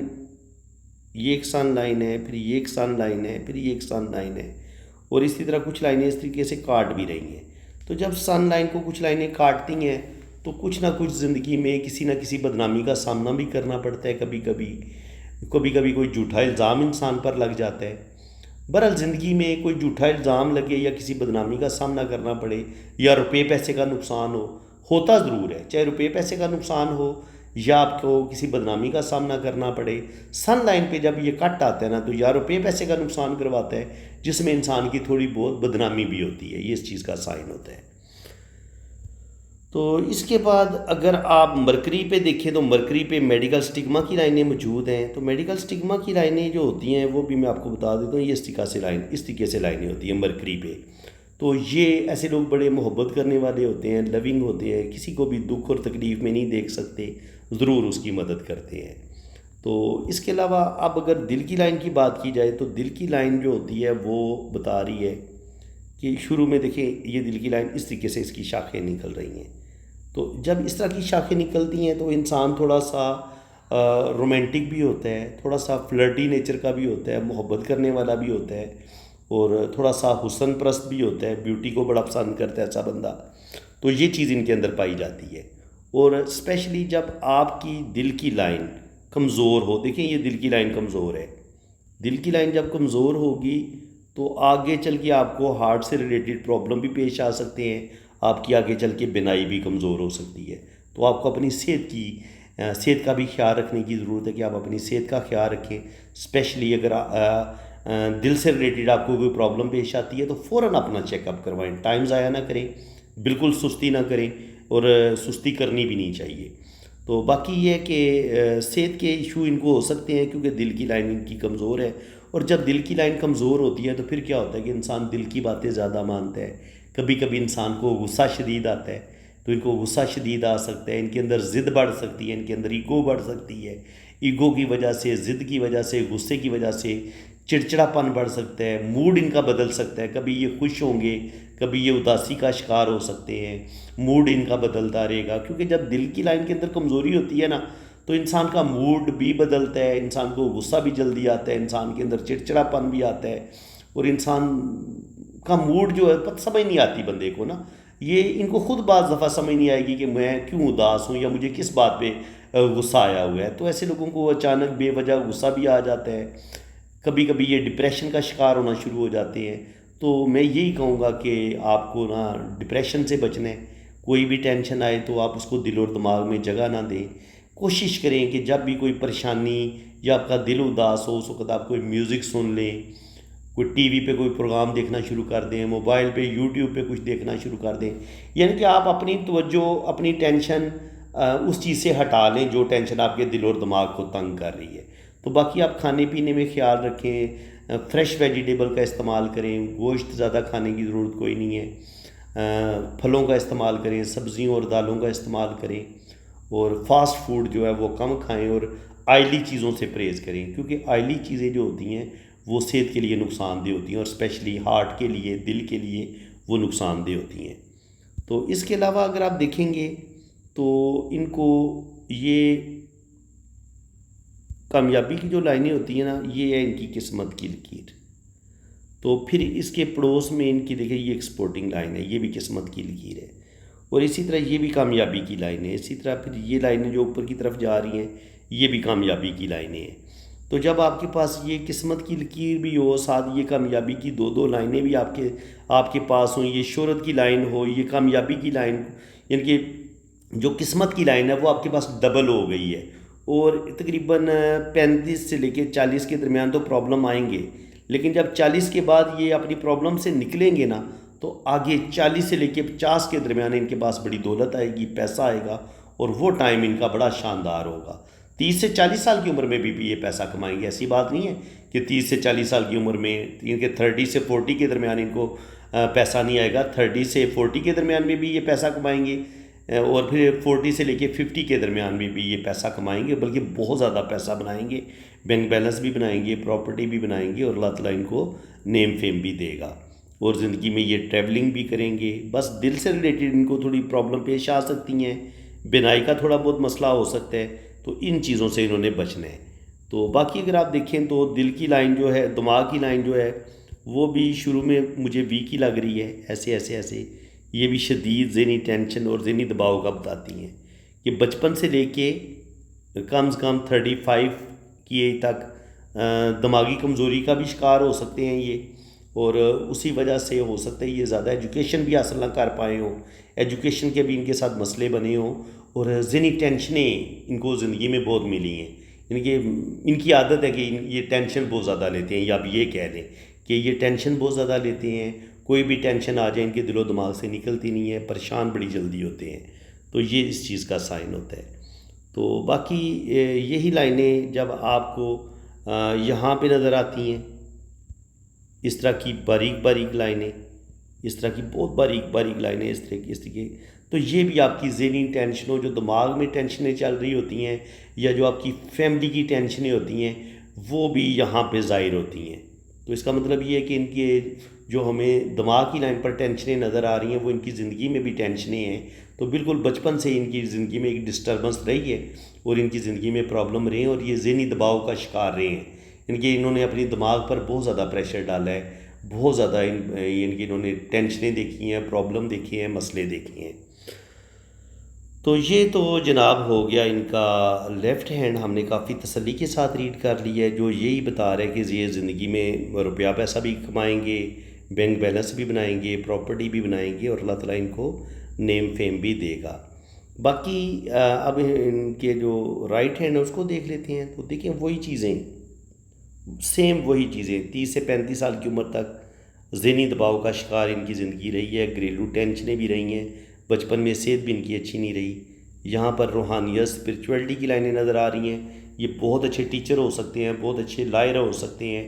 یہ ایک سن لائن ہے، پھر یہ ایک سن لائن ہے، پھر یہ ایک سن لائن ہے، اور اسی طرح کچھ لائنیں اس طریقے سے کاٹ بھی رہی ہیں. تو جب سن لائن کو کچھ لائنیں کاٹتی ہیں تو کچھ نہ کچھ زندگی میں کسی نہ کسی بدنامی کا سامنا بھی کرنا پڑتا ہے. کبھی کبھی کوئی جھوٹا الزام انسان پر لگ جاتا ہے. بہرحال زندگی میں کوئی جھوٹا الزام لگے یا کسی بدنامی کا سامنا کرنا پڑے یا روپے پیسے کا نقصان ہوتا ضرور ہے. چاہے روپے پیسے کا نقصان ہو یا آپ کو کسی بدنامی کا سامنا کرنا پڑے، سن لائن پہ جب یہ کٹ آتا ہے نا تو یا روپے پیسے کا نقصان کرواتا ہے، جس میں انسان کی تھوڑی بہت بدنامی بھی ہوتی ہے. یہ اس چیز کا سائن ہوتا ہے. تو اس کے بعد اگر آپ مرکری پہ دیکھیں تو مرکری پہ میڈیکل سٹگما کی لائنیں موجود ہیں. تو میڈیکل سٹگما کی لائنیں جو ہوتی ہیں وہ بھی میں آپ کو بتا دیتا ہوں. یہ اس طریقے سے لائنیں ہوتی ہیں مرکری پہ. تو یہ ایسے لوگ بڑے محبت کرنے والے ہوتے ہیں، لونگ ہوتے ہیں، کسی کو بھی دکھ اور تکلیف میں نہیں دیکھ سکتے، ضرور اس کی مدد کرتے ہیں. تو اس کے علاوہ اب اگر دل کی لائن کی بات کی جائے تو دل کی لائن جو ہوتی ہے وہ بتا رہی ہے کہ شروع میں دیکھیں یہ دل کی لائن اس طریقے سے اس کی شاخیں نکل رہی ہیں. تو جب اس طرح کی شاخیں نکلتی ہیں تو انسان تھوڑا سا رومانٹک بھی ہوتا ہے، تھوڑا سا فلرٹی نیچر کا بھی ہوتا ہے، محبت کرنے والا بھی ہوتا ہے، اور تھوڑا سا حسن پرست بھی ہوتا ہے، بیوٹی کو بڑا پسند کرتا ہے ایسا بندہ. تو یہ چیز ان کے اندر پائی جاتی ہے. اور اسپیشلی جب آپ کی دل کی لائن کمزور ہو، دیکھیں یہ دل کی لائن کمزور ہے، دل کی لائن جب کمزور ہوگی تو آگے چل کے آپ کو ہارٹ سے ریلیٹڈ پرابلم بھی پیش آ سکتے ہیں، آپ کی آگے چل کے بینائی بھی کمزور ہو سکتی ہے. تو آپ کو اپنی صحت کا بھی خیال رکھنے کی ضرورت ہے کہ آپ اپنی صحت کا خیال رکھیں. اسپیشلی اگر دل سے ریلیٹڈ آپ کو کوئی پرابلم پیش آتی ہے تو فوراً اپنا چیک اپ کروائیں، ٹائم ضائع نہ کریں، بالکل سستی نہ کریں، اور سستی کرنی بھی نہیں چاہیے. تو باقی یہ ہے کہ صحت کے ایشو ان کو ہو سکتے ہیں کیونکہ دل کی لائن ان کی کمزور ہے، اور جب دل کی لائن کمزور ہوتی ہے تو پھر کیا ہوتا ہے کہ انسان دل کی باتیں زیادہ مانتا ہے. کبھی کبھی انسان کو غصہ شدید آتا ہے، تو ان کو غصہ شدید آ سکتا ہے، ان کے اندر ضد بڑھ سکتی ہے، ان کے اندر ایگو بڑھ سکتی ہے. ایگو کی وجہ سے، ضد کی وجہ سے، غصے کی وجہ سے چڑچڑا پن بڑھ سکتا ہے، موڈ ان کا بدل سکتا ہے. کبھی یہ خوش ہوں گے، کبھی یہ اداسی کا شکار ہو سکتے ہیں، موڈ ان کا بدلتا رہے گا. کیونکہ جب دل کی لائن کے اندر کمزوری ہوتی ہے نا تو انسان کا موڈ بھی بدلتا ہے، انسان کو غصہ بھی جلدی آتا ہے، انسان کے اندر چڑچڑا پن بھی آتا ہے، اور انسان کا موڈ جو ہے پتہ سمجھ نہیں آتی بندے کو نا. یہ ان کو خود بعض دفعہ سمجھ نہیں آئے گی کہ میں کیوں اداس ہوں یا مجھے کس بات پہ غصہ آیا ہوا ہے. تو ایسے لوگوں کو اچانک بے وجہ غصہ بھی آ جاتا ہے. کبھی کبھی یہ ڈپریشن کا شکار ہونا شروع ہو جاتے ہیں. تو میں یہی کہوں گا کہ آپ کو نا ڈپریشن سے بچنا ہے. کوئی بھی ٹینشن آئے تو آپ اس کو دل اور دماغ میں جگہ نہ دیں. کوشش کریں کہ جب بھی کوئی پریشانی یا آپ کا دل اداس ہو اس وقت آپ کوئی میوزک سن لیں، کوئی ٹی وی پہ کوئی پروگرام دیکھنا شروع کر دیں، موبائل پہ یوٹیوب پہ کچھ دیکھنا شروع کر دیں. یعنی کہ آپ اپنی توجہ، اپنی ٹینشن اس چیز سے ہٹا لیں جو ٹینشن آپ کے دل اور دماغ کو تنگ کر رہی ہے. تو باقی آپ کھانے پینے میں خیال رکھیں، فریش ویجیٹیبل کا استعمال کریں، گوشت زیادہ کھانے کی ضرورت کوئی نہیں ہے. پھلوں کا استعمال کریں، سبزیوں اور دالوں کا استعمال کریں، اور فاسٹ فوڈ جو ہے وہ کم کھائیں، اور آئلی چیزوں سے پرہیز کریں. کیونکہ آئلی چیزیں جو ہوتی ہیں وہ صحت کے لیے نقصان دہ ہوتی ہیں، اور اسپیشلی ہارٹ کے لیے، دل کے لیے وہ نقصان دہ ہوتی ہیں. تو اس کے علاوہ اگر آپ دیکھیں گے تو ان کو یہ کامیابی کی جو لائنیں ہوتی ہیں نا، یہ ہے ان کی قسمت کی لکیر. تو پھر اس کے پڑوس میں ان کی دیکھیں یہ ایکسپورٹنگ لائن ہے، یہ بھی قسمت کی لکیر ہے، اور اسی طرح یہ بھی کامیابی کی لائن ہے. اسی طرح پھر یہ لائنیں جو اوپر کی طرف جا رہی ہیں یہ بھی کامیابی کی لائنیں ہیں. تو جب آپ کے پاس یہ قسمت کی لکیر بھی ہو، ساتھ یہ کامیابی کی دو لائنیں بھی آپ کے پاس ہوں، یہ شہرت کی لائن ہو، یہ کامیابی کی لائن، یعنی کہ جو قسمت کی لائن ہے وہ آپ کے پاس ڈبل ہو گئی ہے. اور تقریباً 35 سے لے کے 40 کے درمیان تو پرابلم آئیں گے، لیکن جب 40 کے بعد یہ اپنی پرابلم سے نکلیں گے نا تو آگے 40 سے لے کے 50 کے درمیان ان کے پاس بڑی دولت آئے گی، پیسہ آئے گا، اور وہ ٹائم ان کا بڑا شاندار ہوگا. 30 سے 40 سال کی عمر میں بھی یہ پیسہ کمائیں گے. ایسی بات نہیں ہے کہ 30 سے 40 سال کی عمر میں، ان کے 30 سے 40 کے درمیان ان کو پیسہ نہیں آئے گا. 30 سے 40 کے درمیان میں بھی یہ پیسہ کمائیں گے، اور پھر 40 سے لے کے 50 کے درمیان میں بھی یہ پیسہ کمائیں گے، بلکہ بہت زیادہ پیسہ بنائیں گے. بینک بیلنس بھی بنائیں گے، پراپرٹی بھی بنائیں گے، اور اللہ تعالیٰ ان کو نیم فیم بھی دے گا. اور زندگی میں یہ ٹریولنگ بھی کریں گے. بس دل سے ریلیٹڈ ان کو تھوڑی پرابلم پیش آ سکتی ہیں، بینائی کا تھوڑا بہت مسئلہ ہو سکتا ہے، تو ان چیزوں سے انہوں نے بچنا ہے. تو باقی اگر آپ دیکھیں تو دل کی لائن جو ہے، دماغ کی لائن جو ہے، وہ بھی شروع میں مجھے ویک ہی لگ رہی ہے. ایسے یہ بھی شدید ذہنی ٹینشن اور ذہنی دباؤ کا بتاتی ہیں کہ بچپن سے لے کے کم از کم 35 کی ایج تک دماغی کمزوری کا بھی شکار ہو سکتے ہیں یہ. اور اسی وجہ سے ہو سکتا ہے یہ زیادہ ایجوکیشن بھی حاصل نہ کر پائے ہوں، ایجوکیشن کے بھی ان کے ساتھ مسئلے بنے ہوں، اور ذہنی ٹینشنیں ان کو زندگی میں بہت ملی ہیں. یعنی کہ ان کی عادت ہے کہ یہ ٹینشن بہت زیادہ لیتے ہیں، یا آپ یہ کہہ دیں کہ یہ ٹینشن بہت زیادہ لیتے ہیں. کوئی بھی ٹینشن آ جائے ان کے دل و دماغ سے نکلتی نہیں ہے، پریشان بڑی جلدی ہوتے ہیں. تو یہ اس چیز کا سائن ہوتا ہے. تو باقی یہی لائنیں جب آپ کو یہاں پہ نظر آتی ہیں، اس طرح کی باریک باریک لائنیں، اس طرح کی بہت باریک باریک لائنیں اس طرح کی، تو یہ بھی آپ کی ذہنی ٹینشنوں، جو دماغ میں ٹینشنیں چل رہی ہوتی ہیں، یا جو آپ کی فیملی کی ٹینشنیں ہوتی ہیں، وہ بھی یہاں پہ ظاہر ہوتی ہیں. تو اس کا مطلب یہ ہے کہ ان کے جو ہمیں دماغ کی لائن پر ٹینشنیں نظر آ رہی ہیں وہ ان کی زندگی میں بھی ٹینشنیں ہیں. تو بالکل بچپن سے ان کی زندگی میں ایک ڈسٹربنس رہی ہے، اور ان کی زندگی میں پرابلم رہے ہیں، اور یہ ذہنی دباؤ کا شکار رہے ہیں. ان کے انہوں نے اپنی دماغ پر بہت زیادہ پریشر ڈالا ہے، بہت زیادہ ان کی انہوں نے ٹینشنیں دیکھی ہیں، پرابلم دیکھی ہیں، مسئلے دیکھے ہیں. تو یہ تو جناب ہو گیا ان کا لیفٹ ہینڈ، ہم نے کافی تسلی کے ساتھ ریڈ کر لی ہے، جو یہی بتا رہا ہے کہ یہ زندگی میں روپیہ پیسہ بھی کمائیں گے، بینک بیلنس بھی بنائیں گے، پراپرٹی بھی بنائیں گے، اور اللہ تعالیٰ ان کو نیم فیم بھی دے گا. باقی اب ان کے جو رائٹ ہینڈ ہے اس کو دیکھ لیتے ہیں. تو دیکھیں وہی چیزیں، سیم وہی چیزیں، 30 سے 35 سال کی عمر تک ذہنی دباؤ کا شکار ان کی زندگی رہی ہے، گھریلو ٹینشنیں بھی رہی ہیں، بچپن میں صحت بھی ان کی اچھی نہیں رہی، یہاں پر روحانیت اسپرچویلٹی کی لائنیں نظر آ رہی ہیں. یہ بہت اچھے ٹیچر ہو سکتے ہیں, بہت اچھے لائر ہو سکتے ہیں,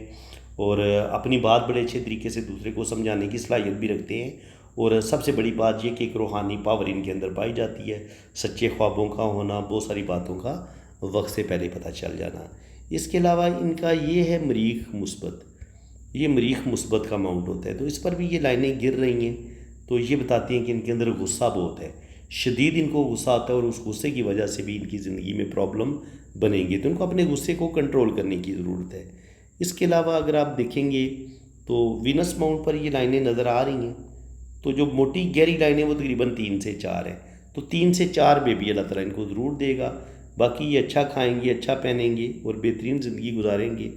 اور اپنی بات بڑے اچھے طریقے سے دوسرے کو سمجھانے کی صلاحیت بھی رکھتے ہیں. اور سب سے بڑی بات یہ کہ ایک روحانی پاور ان کے اندر پائی جاتی ہے, سچے خوابوں کا ہونا, بہت ساری باتوں کا وقت سے پہلے پتہ چل جانا. اس کے علاوہ ان کا یہ ہے مریخ مثبت, یہ مریخ مثبت کا ماؤنٹ ہوتا ہے, تو اس پر بھی یہ لائنیں گر رہی ہیں. تو یہ بتاتی ہیں کہ ان کے اندر غصہ بہت ہے, شدید ان کو غصہ آتا ہے, اور اس غصے کی وجہ سے بھی ان کی زندگی میں پرابلم بنیں گے. تو ان کو اپنے غصے کو کنٹرول کرنے کی ضرورت ہے. اس کے علاوہ اگر آپ دیکھیں گے تو وینس ماؤنٹ پر یہ لائنیں نظر آ رہی ہیں. تو جو موٹی گہری لائنیں وہ تقریباً 3 سے 4 ہیں. تو 3 سے 4 بیبی اللہ تعالیٰ ان کو ضرور دے گا. باقی یہ اچھا کھائیں گے, اچھا پہنیں گے, اور بہترین زندگی گزاریں گے.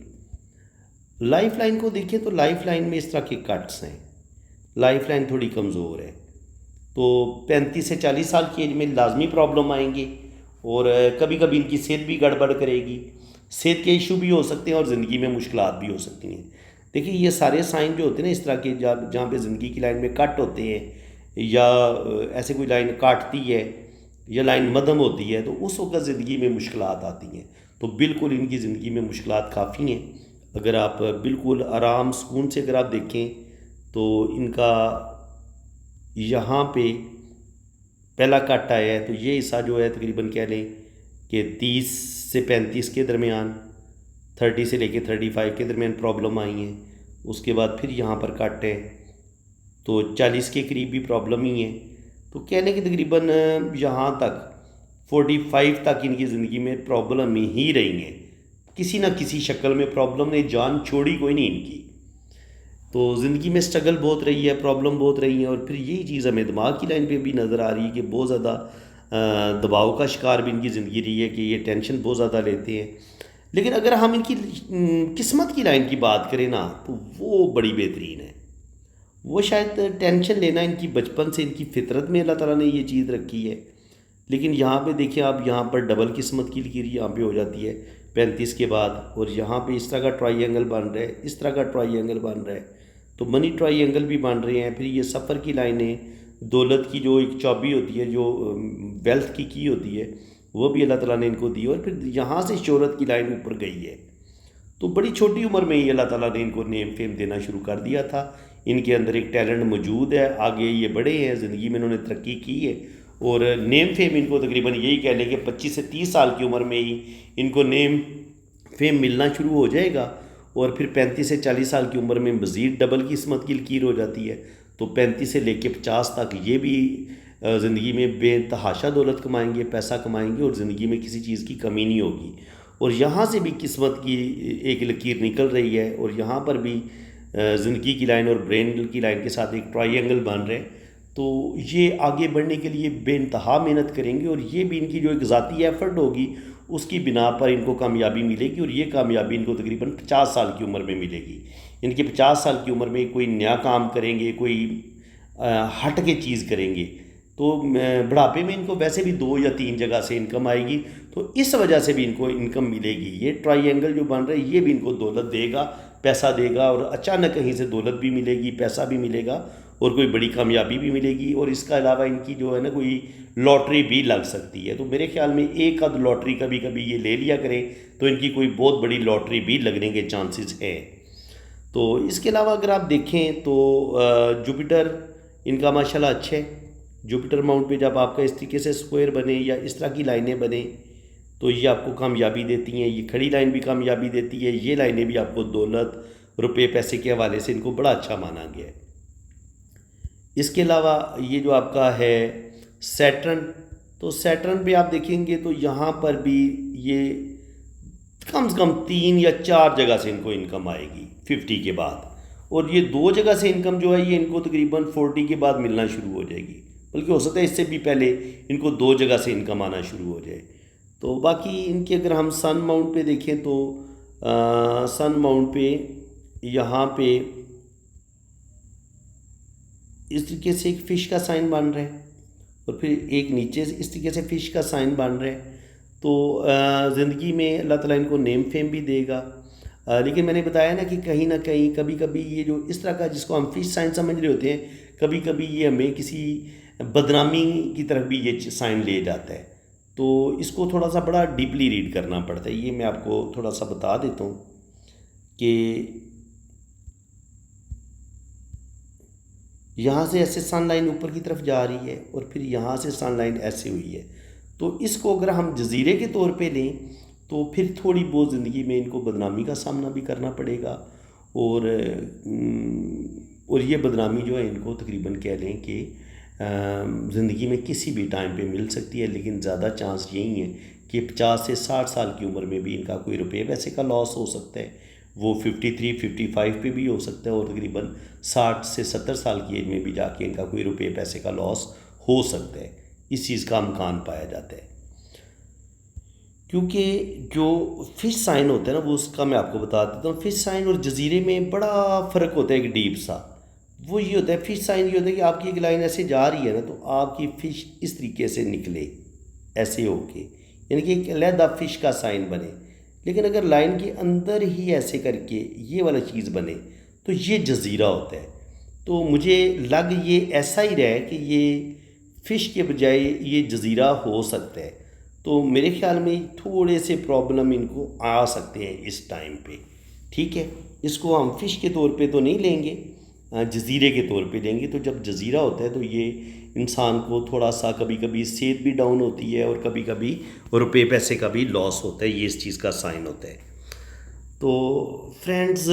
لائف لائن کو دیکھیں تو لائف لائن میں اس طرح کے کٹس ہیں. لائف لائن تھوڑی کمزور ہے. تو 35 سے 40 سال کی ایج میں لازمی پرابلم آئیں گے, اور کبھی کبھی ان کی صحت بھی گڑبڑ کرے گی. صحت کے ایشو بھی ہو سکتے ہیں, اور زندگی میں مشکلات بھی ہو سکتی ہیں. دیکھیں یہ سارے سائن جو ہوتے ہیں نا اس طرح کے, جہاں پہ زندگی کی لائن میں کٹ ہوتے ہیں, یا ایسے کوئی لائن کاٹتی ہے, یا لائن مدھم ہوتی ہے, تو اس وقت زندگی میں مشکلات آتی ہیں. تو بالکل ان کی زندگی میں مشکلات کافی ہیں. اگر آپ بالکل آرام سکون سے اگر آپ دیکھیں تو ان کا یہاں پہ پہلا کٹ آیا ہے, تو یہ حصہ جو ہے تقریباً کہہ لیں کہ 30 سے 35 کے درمیان, 30 سے لے کے 35 کے درمیان پرابلم آئی ہیں. اس کے بعد پھر یہاں پر کٹ ہے, تو 40 کے قریب بھی پرابلم ہی ہے. تو کہہ لیں کہ تقریباً یہاں تک 45 تک ان کی زندگی میں پرابلم ہی رہی ہیں. کسی نہ کسی شکل میں پرابلم نے جان چھوڑی کوئی نہیں ان کی. تو زندگی میں سٹرگل بہت رہی ہے, پرابلم بہت رہی ہیں. اور پھر یہی چیز ہمیں دماغ کی لائن پہ بھی نظر آ رہی ہے کہ بہت زیادہ دباؤ کا شکار بھی ان کی زندگی رہی ہے, کہ یہ ٹینشن بہت زیادہ لیتے ہیں. لیکن اگر ہم ان کی قسمت کی لائن کی بات کریں نا, تو وہ بڑی بہترین ہے. وہ شاید ٹینشن لینا ان کی بچپن سے, ان کی فطرت میں اللہ تعالیٰ نے یہ چیز رکھی ہے. لیکن یہاں پہ دیکھیں آپ, یہاں پر ڈبل قسمت کی لکیر یہاں پہ ہو جاتی ہے 35 کے بعد, اور یہاں پہ اس طرح کا ٹرائی اینگل بن رہا ہے, اس طرح کا ٹرائی اینگل بن رہا ہے. تو منی ٹرائی اینگل بھی بن رہے ہیں. پھر یہ سفر کی لائنیں, دولت کی جو ایک چابی ہوتی ہے, جو ویلتھ کی ہوتی ہے, وہ بھی اللہ تعالیٰ نے ان کو دی. اور پھر یہاں سے شہرت کی لائن اوپر گئی ہے. تو بڑی چھوٹی عمر میں ہی اللہ تعالیٰ نے ان کو نیم فیم دینا شروع کر دیا تھا. ان کے اندر ایک ٹیلنٹ موجود ہے, آگے یہ بڑے ہیں, زندگی میں انہوں نے ترقی کی ہے. اور نیم فیم ان کو تقریباً یہی کہہ لیں کہ 25 سے 30 سال کی عمر میں ہی ان کو نیم فیم ملنا شروع ہو جائے گا. اور پھر 35 سے 40 سال کی عمر میں مزید ڈبل قسمت کی لکیر ہو جاتی ہے. تو 35 سے لے کے 50 تک یہ بھی زندگی میں بے تحاشا دولت کمائیں گے, پیسہ کمائیں گے, اور زندگی میں کسی چیز کی کمی نہیں ہوگی. اور یہاں سے بھی قسمت کی ایک لکیر نکل رہی ہے, اور یہاں پر بھی زندگی کی لائن اور برین کی لائن کے ساتھ ایک ٹرائی اینگل بن رہے ہیں. تو یہ آگے بڑھنے کے لیے بے انتہا محنت کریں گے, اور یہ بھی ان کی جو ایک ذاتی ایفرٹ ہوگی اس کی بنا پر ان کو کامیابی ملے گی. اور یہ کامیابی ان کو تقریباً 50 سال کی عمر میں ملے گی. ان کی 50 سال کی عمر میں کوئی نیا کام کریں گے, کوئی ہٹ کے چیز کریں گے, تو بڑھاپے میں ان کو ویسے بھی 2 یا 3 جگہ سے انکم آئے گی. تو اس وجہ سے بھی ان کو انکم ملے گی. یہ ٹرائی اینگل جو بن رہا ہے یہ بھی ان کو دولت دے گا, پیسہ دے گا, اور اچانک کہیں سے دولت بھی ملے گی, پیسہ بھی ملے گا, اور کوئی بڑی کامیابی بھی ملے گی. اور اس کا علاوہ ان کی جو ہے نا کوئی لاٹری بھی لگ سکتی ہے. تو میرے خیال میں ایک آدھ لاٹری کبھی کبھی یہ لے لیا کریں تو ان کی کوئی بہت بڑی لاٹری بھی لگنے کے چانسز ہیں. تو اس کے علاوہ اگر آپ دیکھیں تو جوپیٹر ان کا ماشاءاللہ اچھا ہے. جوپیٹر ماؤنٹ پہ جب آپ کا اس طریقے سے سکوئر بنے یا اس طرح کی لائنیں بنیں تو یہ آپ کو کامیابی دیتی ہیں. یہ کھڑی لائن بھی کامیابی دیتی ہے, یہ لائنیں بھی آپ کو دولت, روپے, پیسے کے حوالے سے ان کو بڑا اچھا مانا گیا ہے. اس کے علاوہ یہ جو آپ کا ہے سیٹرن, تو سیٹرن پہ آپ دیکھیں گے تو یہاں پر بھی یہ کم سے کم 3 یا 4 جگہ سے ان کو انکم آئے گی 50 کے بعد. اور یہ 2 جگہ سے انکم جو ہے یہ ان کو تقریباً 40 کے بعد ملنا شروع ہو جائے گی, بلکہ ہو سکتا ہے اس سے بھی پہلے ان کو 2 جگہ سے انکم آنا شروع ہو جائے. تو باقی ان کے اگر ہم سن ماؤنٹ پہ دیکھیں تو سن ماؤنٹ پہ یہاں پہ اس طریقے سے ایک فش کا سائن بن رہا ہے, اور پھر ایک نیچے سے اس طریقے سے فش کا سائن بن رہا ہے. تو زندگی میں اللہ تعالیٰ ان کو نیم فیم بھی دے گا. لیکن میں نے بتایا نا کہ کہیں نہ کہیں کبھی کبھی یہ جو اس طرح کا جس کو ہم فش سائن سمجھ رہے ہوتے ہیں, کبھی کبھی یہ ہمیں کسی بدنامی کی طرف بھی یہ سائن لے جاتا ہے. تو اس کو تھوڑا سا بڑا ڈیپلی ریڈ کرنا پڑتا ہے. یہ میں آپ کو تھوڑا سا بتا دیتا ہوں کہ یہاں سے ایسے سن لائن اوپر کی طرف جا رہی ہے اور پھر یہاں سے سن لائن ایسے ہوئی ہے. تو اس کو اگر ہم جزیرے کے طور پہ لیں تو پھر تھوڑی بہت زندگی میں ان کو بدنامی کا سامنا بھی کرنا پڑے گا. اور یہ بدنامی جو ہے ان کو تقریباً کہہ لیں کہ زندگی میں کسی بھی ٹائم پہ مل سکتی ہے، لیکن زیادہ چانس یہی ہے کہ 50 سے 60 سال کی عمر میں بھی ان کا کوئی روپے پیسے کا لاس ہو سکتا ہے. وہ 53 55 پہ بھی ہو سکتا ہے، اور تقریباً 60 سے 70 سال کی ایج میں بھی جا کے ان کا کوئی روپے پیسے کا لاس ہو سکتا ہے. اس چیز کا امکان پایا جاتا ہے، کیونکہ جو فش سائن ہوتا ہے نا وہ اس کا میں آپ کو بتا دیتا ہوں. فش سائن اور جزیرے میں بڑا فرق ہوتا ہے ایک ڈیپ سا. وہ یہ ہوتا ہے فش سائن یہ ہوتا ہے کہ آپ کی ایک لائن ایسے جا رہی ہے نا تو آپ کی فش اس طریقے سے نکلے ایسے ہو کے، یعنی کہ ایک علیحدہ فش کا سائن بنے. لیکن اگر لائن کے اندر ہی ایسے کر کے یہ والا چیز بنے تو یہ جزیرہ ہوتا ہے. تو مجھے لگ یہ ایسا ہی رہا ہے کہ یہ فش کے بجائے یہ جزیرہ ہو سکتا ہے. تو میرے خیال میں تھوڑے سے پرابلم ان کو آ سکتے ہیں اس ٹائم پہ. ٹھیک ہے، اس کو ہم فش کے طور پہ تو نہیں لیں گے، جزیرے کے طور پہ لیں گے. تو جب جزیرہ ہوتا ہے تو یہ انسان کو تھوڑا سا کبھی کبھی صحت بھی ڈاؤن ہوتی ہے اور کبھی کبھی روپے پیسے کا بھی لاس ہوتا ہے. یہ اس چیز کا سائن ہوتا ہے. تو فرینڈز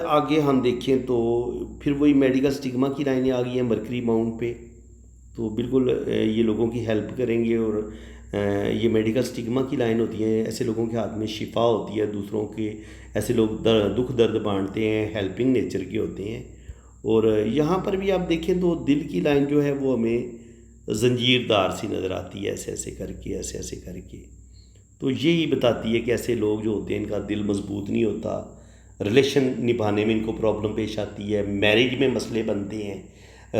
آگے ہم دیکھیں تو پھر وہی میڈیکل سٹگما کی لائنیں آ گئی ہیں مرکری ماؤنٹ پہ. تو بالکل یہ لوگوں کی ہیلپ کریں گے. اور یہ میڈیکل سٹگما کی لائن ہوتی ہے، ایسے لوگوں کے ہاتھ میں شفا ہوتی ہے، دوسروں کے ایسے لوگ دکھ درد بانٹتے ہیں، ہیلپنگ نیچر کے ہوتے ہیں. اور یہاں پر بھی آپ دیکھیں تو دل کی لائن جو ہے وہ ہمیں زنجیر دار سی نظر آتی ہے، ایسے ایسے کر کے ایسے ایسے کر کے. تو یہی بتاتی ہے کہ ایسے لوگ جو ہوتے ہیں ان کا دل مضبوط نہیں ہوتا، ریلیشن نبھانے میں ان کو پرابلم پیش آتی ہے، میرج میں مسئلے بنتے ہیں،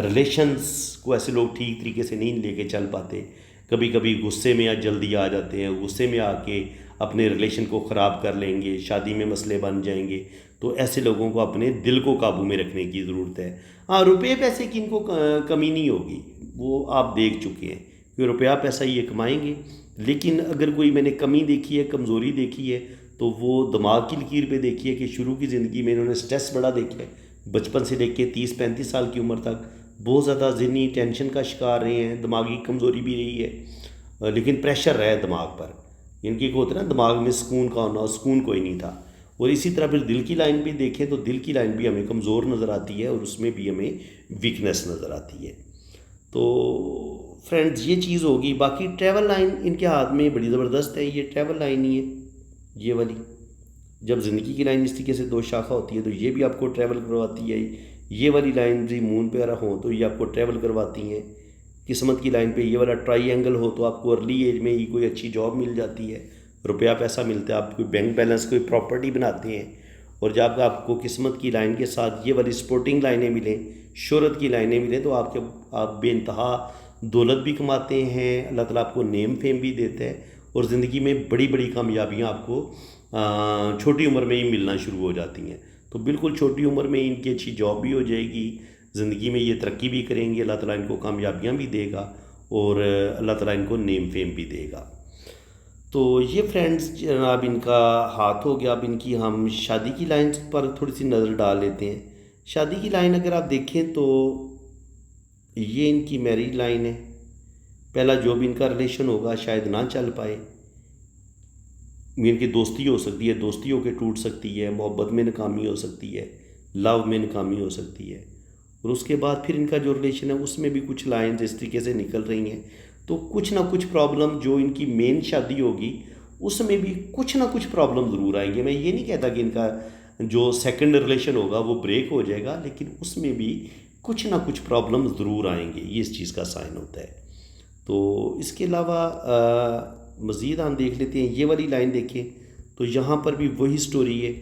ریلیشنز کو ایسے لوگ ٹھیک طریقے سے نہیں لے کے چل پاتے. کبھی کبھی غصے میں جلدی آ جاتے ہیں، غصے میں آ کے اپنے ریلیشن کو خراب کر لیں گے، شادی میں مسئلے بن جائیں گے. تو ایسے لوگوں کو اپنے دل کو قابو میں رکھنے کی ضرورت ہے. ہاں، روپے پیسے کی ان کو کمی نہیں ہوگی، وہ آپ دیکھ چکے ہیں کہ روپیہ پیسہ یہ کمائیں گے. لیکن اگر کوئی میں نے کمی دیکھی ہے، کمزوری دیکھی ہے، تو وہ دماغ کی لکیر پہ دیکھی ہے کہ شروع کی زندگی میں انہوں نے سٹریس بڑا دیکھا ہے. بچپن سے لے کے 30 35 سال کی عمر تک بہت زیادہ ذہنی ٹینشن کا شکار رہے ہیں، دماغی کمزوری بھی رہی ہے، لیکن پریشر رہا ہے دماغ پر. ان کی ہوتا ہے نا دماغ میں سکون کا ہونا، سکون کوئی نہیں تھا. اور اسی طرح پھر دل کی لائن بھی دیکھیں تو دل کی لائن بھی ہمیں کمزور نظر آتی ہے اور اس میں بھی ہمیں ویکنس نظر آتی ہے. تو فرینڈز یہ چیز ہوگی. باقی ٹریول لائن ان کے ہاتھ میں بڑی زبردست ہے. یہ ٹریول لائن ہی ہے یہ والی. جب زندگی کی لائن اس طریقے سے 2 شاخہ ہوتی ہے تو یہ بھی آپ کو ٹریول کرواتی ہے. یہ والی لائن بھی مون پہ اگر ہوں تو یہ آپ کو ٹریول کرواتی ہیں. قسمت کی لائن پہ یہ والا ٹرائی اینگل ہو تو آپ کو ارلی ایج میں ہی کوئی اچھی جاب مل جاتی ہے، روپیہ پیسہ ملتا ہے، آپ کوئی بینک بیلنس کوئی پراپرٹی بناتے ہیں. اور جب آپ کو قسمت کی لائن کے ساتھ یہ والی سپورٹنگ لائنیں ملیں، شہرت کی لائنیں ملیں، تو آپ بے انتہا دولت بھی کماتے ہیں. اللہ تعالیٰ آپ کو نیم فیم بھی دیتا ہے اور زندگی میں بڑی بڑی کامیابیاں آپ کو چھوٹی عمر میں ہی ملنا شروع ہو جاتی ہیں. تو بالکل چھوٹی عمر میں ان کی اچھی جاب بھی ہو جائے گی، زندگی میں یہ ترقی بھی کریں گے، اللہ تعالیٰ ان کو کامیابیاں بھی دے گا اور اللہ تعالیٰ ان کو نیم فیم بھی دے گا. تو یہ فرینڈز جناب ان کا ہاتھ ہو گیا. اب ان کی ہم شادی کی لائنز پر تھوڑی سی نظر ڈال لیتے ہیں. شادی کی لائن اگر آپ دیکھیں تو یہ ان کی میرج لائن ہے. پہلا جو بھی ان کا ریلیشن ہوگا شاید نہ چل پائے. ان کی دوستی ہو سکتی ہے، دوستی ہو کے ٹوٹ سکتی ہے، محبت میں ناکامی ہو سکتی ہے، لو میں ناکامی ہو سکتی ہے. اور اس کے بعد پھر ان کا جو ریلیشن ہے اس میں بھی کچھ لائنز اس طریقے سے نکل رہی ہیں. تو کچھ نہ کچھ پرابلم جو ان کی مین شادی ہوگی اس میں بھی کچھ نہ کچھ پرابلم ضرور آئیں گے. میں یہ نہیں کہتا کہ ان کا جو سیکنڈ ریلیشن ہوگا وہ بریک ہو جائے گا، لیکن اس میں بھی کچھ نہ کچھ پرابلم ضرور آئیں گے. یہ اس چیز کا سائن ہوتا ہے. تو اس کے علاوہ مزید ہم دیکھ لیتے ہیں. یہ والی لائن دیکھیں تو یہاں پر بھی وہی سٹوری ہے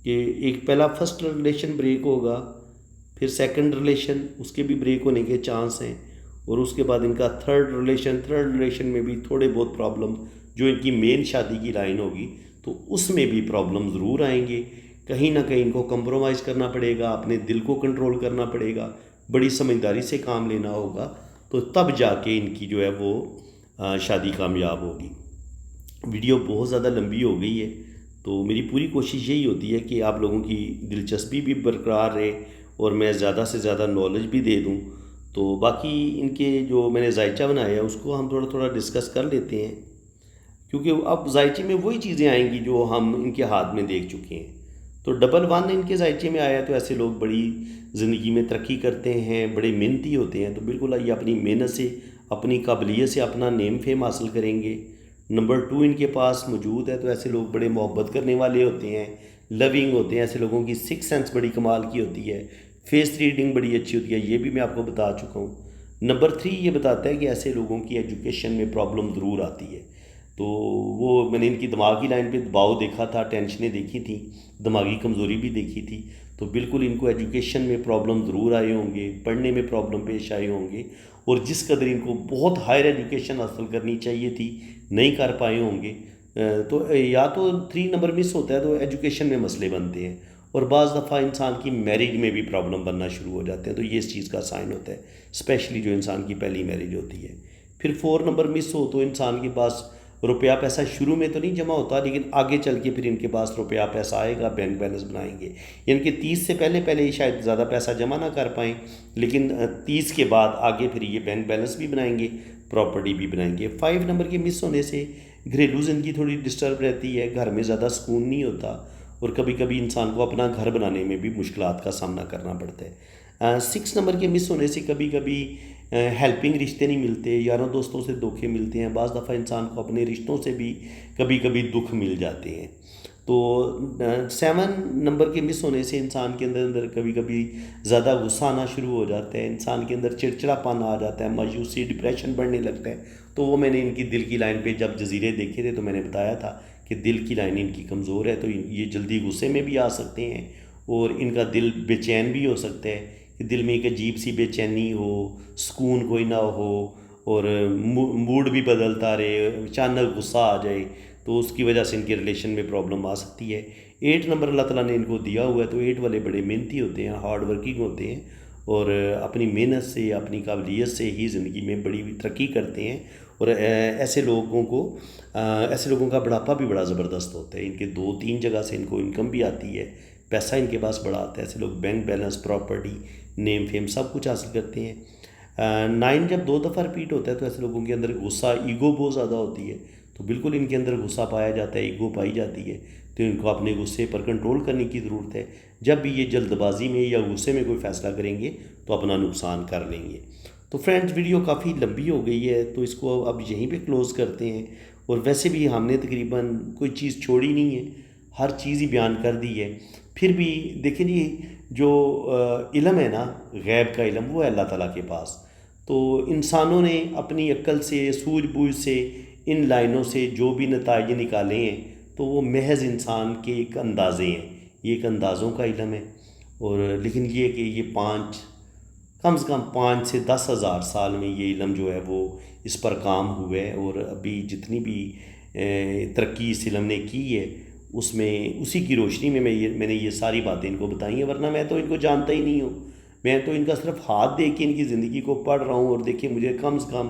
کہ ایک پہلا فرسٹ ریلیشن بریک ہوگا، پھر سیکنڈ ریلیشن اس کے بھی بریک ہونے کے چانس ہیں، اور اس کے بعد ان کا تھرڈ ریلیشن میں بھی تھوڑے بہت پرابلم جو ان کی مین شادی کی لائن ہوگی تو اس میں بھی پرابلم ضرور آئیں گے. کہیں نہ کہیں ان کو کمپرومائز کرنا پڑے گا، اپنے دل کو کنٹرول کرنا پڑے گا، بڑی سمجھداری سے کام لینا ہوگا. تو تب جا کے ان کی جو ہے وہ شادی کامیاب ہوگی۔ ویڈیو بہت زیادہ لمبی ہو گئی ہے، تو میری پوری کوشش یہی ہوتی ہے کہ آپ لوگوں کی دلچسپی بھی برقرار رہے اور میں زیادہ سے زیادہ نالج بھی دے دوں۔ تو باقی ان کے جو میں نے ذائچہ بنایا ہے اس کو ہم تھوڑا تھوڑا ڈسکس کر لیتے ہیں، کیونکہ اب ذائچے میں وہی چیزیں آئیں گی جو ہم ان کے ہاتھ میں دیکھ چکے ہیں۔ تو ڈبل ون ان کے ذائچے میں آیا تو ایسے لوگ بڑی زندگی میں ترقی کرتے ہیں، بڑے محنتی ہوتے ہیں، تو بالکل یہ اپنی محنت سے، اپنی قابلیت سے اپنا نیم فیم حاصل کریں گے۔ نمبر 2 ان کے پاس موجود ہے، تو ایسے لوگ بڑے محبت کرنے والے ہوتے ہیں، لونگ ہوتے ہیں، ایسے لوگوں کی سکس سینس بڑی کمال کی ہوتی ہے، فیس ریڈنگ بڑی اچھی ہوتی ہے، یہ بھی میں آپ کو بتا چکا ہوں۔ نمبر 3 یہ بتاتا ہے کہ ایسے لوگوں کی ایجوکیشن میں پرابلم ضرور آتی ہے، تو وہ میں نے ان کی دماغی لائن پہ دباؤ دیکھا تھا، ٹینشنیں دیکھی تھیں، دماغی کمزوری بھی دیکھی تھی، تو بالکل ان کو ایجوکیشن میں پرابلم ضرور آئے ہوں گے، پڑھنے میں پرابلم پیش آئے ہوں گے، اور جس قدر ان کو بہت ہائر ایجوکیشن حاصل کرنی چاہیے تھی نہیں کر پائے ہوں گے۔ تو یا تو 3 نمبر مس ہوتا ہے تو ایجوکیشن میں مسئلے بنتے ہیں، اور بعض دفعہ انسان کی میرج میں بھی پرابلم بننا شروع ہو جاتے ہیں، تو یہ اس چیز کا سائن ہوتا ہے، اسپیشلی جو انسان کی پہلی میرج ہوتی ہے۔ پھر 4 نمبر مس ہو تو انسان کے پاس روپیہ پیسہ شروع میں تو نہیں جمع ہوتا، لیکن آگے چل کے پھر ان کے پاس روپیہ پیسہ آئے گا، بینک بیلنس بنائیں گے، یعنی کہ 30 سے پہلے شاید زیادہ پیسہ جمع نہ کر پائیں، لیکن 30 کے بعد آگے پھر یہ بینک بیلنس بھی بنائیں گے، پراپرٹی بھی بنائیں گے۔ 5 نمبر کے مس ہونے سے گھریلو زندگی تھوڑی ڈسٹرب رہتی ہے، گھر میں زیادہ سکون نہیں ہوتا، اور کبھی کبھی انسان کو اپنا گھر بنانے میں بھی مشکلات کا سامنا کرنا پڑتا ہے۔ 6 نمبر کے مس ہونے سے کبھی کبھی ہیلپنگ رشتے نہیں ملتے، یاروں دوستوں سے دھوکے ملتے ہیں، بعض دفعہ انسان کو اپنے رشتوں سے بھی کبھی کبھی دکھ مل جاتے ہیں۔ تو 7 نمبر کے مس ہونے سے انسان کے اندر کبھی کبھی زیادہ غصہ آنا شروع ہو جاتا ہے، انسان کے اندر چڑچڑا پن آ جاتا ہے، مایوسی، ڈپریشن بڑھنے لگتا ہے۔ تو وہ میں نے ان کی دل کی لائن پہ جب جزیرے دیکھے تھے تو میں نے بتایا تھا کہ دل کی لائن ان کی کمزور ہے، تو یہ جلدی غصے میں بھی آ سکتے ہیں، اور ان کا دل بے چین بھی ہو سکتا ہے، کہ دل میں ایک عجیب سی بے چینی ہو، سکون کوئی نہ ہو، اور موڈ بھی بدلتا رہے، اچانک غصہ آ جائے، تو اس کی وجہ سے ان کے ریلیشن میں پرابلم آ سکتی ہے۔ 8 نمبر اللہ تعالیٰ نے ان کو دیا ہوا ہے، تو 8 والے بڑے محنتی ہوتے ہیں، ہارڈ ورکنگ ہوتے ہیں، اور اپنی محنت سے، اپنی قابلیت سے ہی زندگی میں بڑی ترقی کرتے ہیں، اور ایسے لوگوں کا بڑھاپا بھی بڑا زبردست ہوتا ہے، ان کے 2-3 جگہ سے ان کو انکم بھی آتی ہے، پیسہ ان کے پاس بڑا آتا ہے، ایسے لوگ بینک بیلنس، پراپرٹی، نیم فیم سب کچھ حاصل کرتے ہیں۔ 9 جب 2 دفعہ ریپیٹ ہوتا ہے تو ایسے لوگوں کے اندر غصہ، ایگو بہت زیادہ ہوتی ہے، تو بالکل ان کے اندر غصہ پایا جاتا ہے، ایگو پائی جاتی ہے، تو ان کو اپنے غصے پر کنٹرول کرنے کی ضرورت ہے۔ جب بھی یہ جلد بازی میں یا غصے میں کوئی فیصلہ کریں گے تو اپنا نقصان کر لیں گے۔ تو فرینڈز ویڈیو کافی لمبی ہو گئی ہے، تو اس کو اب یہیں پہ کلوز کرتے ہیں، اور ویسے بھی ہم نے تقریباً کوئی چیز چھوڑی نہیں ہے، ہر چیز ہی بیان کر دی ہے۔ پھر بھی دیکھیں جی، جو علم ہے نا، غیب کا علم، وہ ہے اللہ تعالیٰ کے پاس، تو انسانوں نے اپنی عقل سے، سوجھ بوجھ سے، ان لائنوں سے جو بھی نتائج نکالے ہیں تو وہ محض انسان کے ایک اندازے ہیں، یہ ایک اندازوں کا علم ہے، اور لیکن یہ کہ یہ کم سے کم 5 سے 10 ہزار سال میں یہ علم جو ہے وہ اس پر کام ہوئے ہے، اور ابھی جتنی بھی ترقی اس علم نے کی ہے اس میں اسی کی روشنی میں میں نے یہ ساری باتیں ان کو بتائی ہیں، ورنہ میں تو ان کو جانتا ہی نہیں ہوں، میں تو ان کا صرف ہاتھ دیکھ کے ان کی زندگی کو پڑھ رہا ہوں، اور دیکھیں مجھے کم سے کم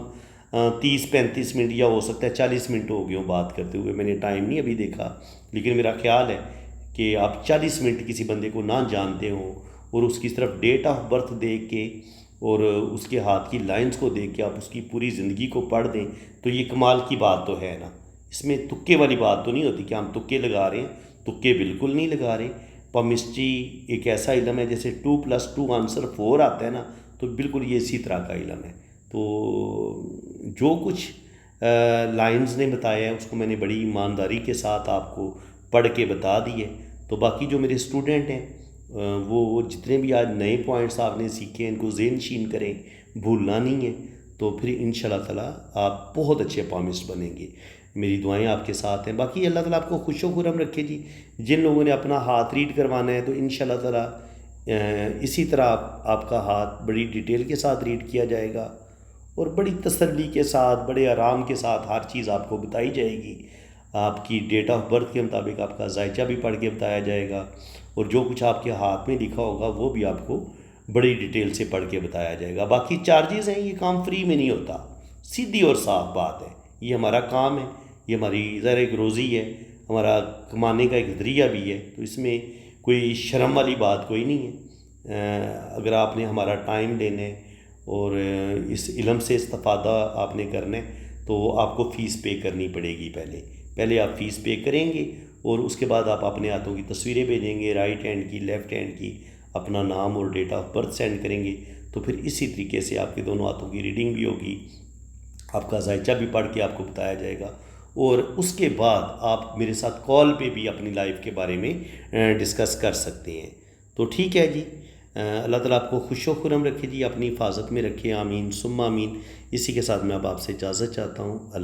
30-35 منٹ یا ہو سکتا ہے 40 منٹ ہو گئے ہوں بات کرتے ہوئے، میں نے ٹائم نہیں ابھی دیکھا، لیکن میرا خیال ہے کہ آپ 40 منٹ کسی بندے کو نہ جانتے ہوں اور اس کی صرف ڈیٹ آف برتھ دیکھ کے اور اس کے ہاتھ کی لائنز کو دیکھ کے آپ اس کی پوری زندگی کو پڑھ دیں تو یہ کمال کی بات تو ہے نا، اس میں تکے والی بات تو نہیں ہوتی کہ ہم تکے لگا رہے ہیں، تکے بالکل نہیں لگا رہے۔ پامسٹری ایک ایسا علم ہے جیسے 2+2 آنسر 4 آتا ہے نا، تو بالکل یہ اسی طرح کا علم ہے۔ تو جو کچھ لائنز نے بتایا ہے اس کو میں نے بڑی ایمانداری کے ساتھ آپ کو پڑھ کے بتا دی ہے، تو باقی جو میرے اسٹوڈنٹ ہیں وہ جتنے بھی آج نئے پوائنٹس آپ نے سیکھے ان کو ذہن نشین کریں، بھولنا نہیں ہے، تو پھر انشاءاللہ تعالیٰ آپ بہت اچھے پامسٹ بنیں گے۔ میری دعائیں آپ کے ساتھ ہیں، باقی اللہ تعالیٰ آپ کو خوش و خرم رکھے جی۔ جن لوگوں نے اپنا ہاتھ ریڈ کروانا ہے تو انشاءاللہ تعالیٰ اسی طرح آپ کا ہاتھ بڑی ڈیٹیل کے ساتھ ریڈ کیا جائے گا، اور بڑی تسلی کے ساتھ، بڑے آرام کے ساتھ ہر چیز آپ کو بتائی جائے گی، آپ کی ڈیٹ آف برتھ کے مطابق آپ کا ذائچہ بھی پڑھ کے بتایا جائے گا، اور جو کچھ آپ کے ہاتھ میں لکھا ہوگا وہ بھی آپ کو بڑی ڈیٹیل سے پڑھ کے بتایا جائے گا۔ باقی چارجز ہیں، یہ کام فری میں نہیں ہوتا، سیدھی اور صاف بات ہے، یہ ہمارا کام ہے، یہ ہماری ظاہر ایک روزی ہے، ہمارا کمانے کا ایک ذریعہ بھی ہے، تو اس میں کوئی شرم والی بات کوئی نہیں ہے۔ اگر آپ نے ہمارا ٹائم لینا ہے اور اس علم سے استفادہ آپ نے کرنا ہے تو آپ کو فیس پے کرنی پڑے گی۔ پہلے آپ فیس پے کریں گے اور اس کے بعد آپ اپنے ہاتھوں کی تصویریں بھیجیں گے، رائٹ ہینڈ کی، لیفٹ ہینڈ کی، اپنا نام اور ڈیٹ آف برتھ سینڈ کریں گے، تو پھر اسی طریقے سے آپ کے دونوں ہاتھوں کی ریڈنگ بھی ہوگی، آپ کا ذائچہ بھی پڑھ کے آپ کو بتایا جائے گا، اور اس کے بعد آپ میرے ساتھ کال پہ بھی اپنی لائف کے بارے میں ڈسکس کر سکتے ہیں۔ تو ٹھیک ہے جی، اللہ تعالیٰ آپ کو خوش و خرم رکھے جی، اپنی حفاظت میں رکھے، آمین ثم آمین۔ اسی کے ساتھ میں اب آپ سے اجازت چاہتا ہوں۔ اللہ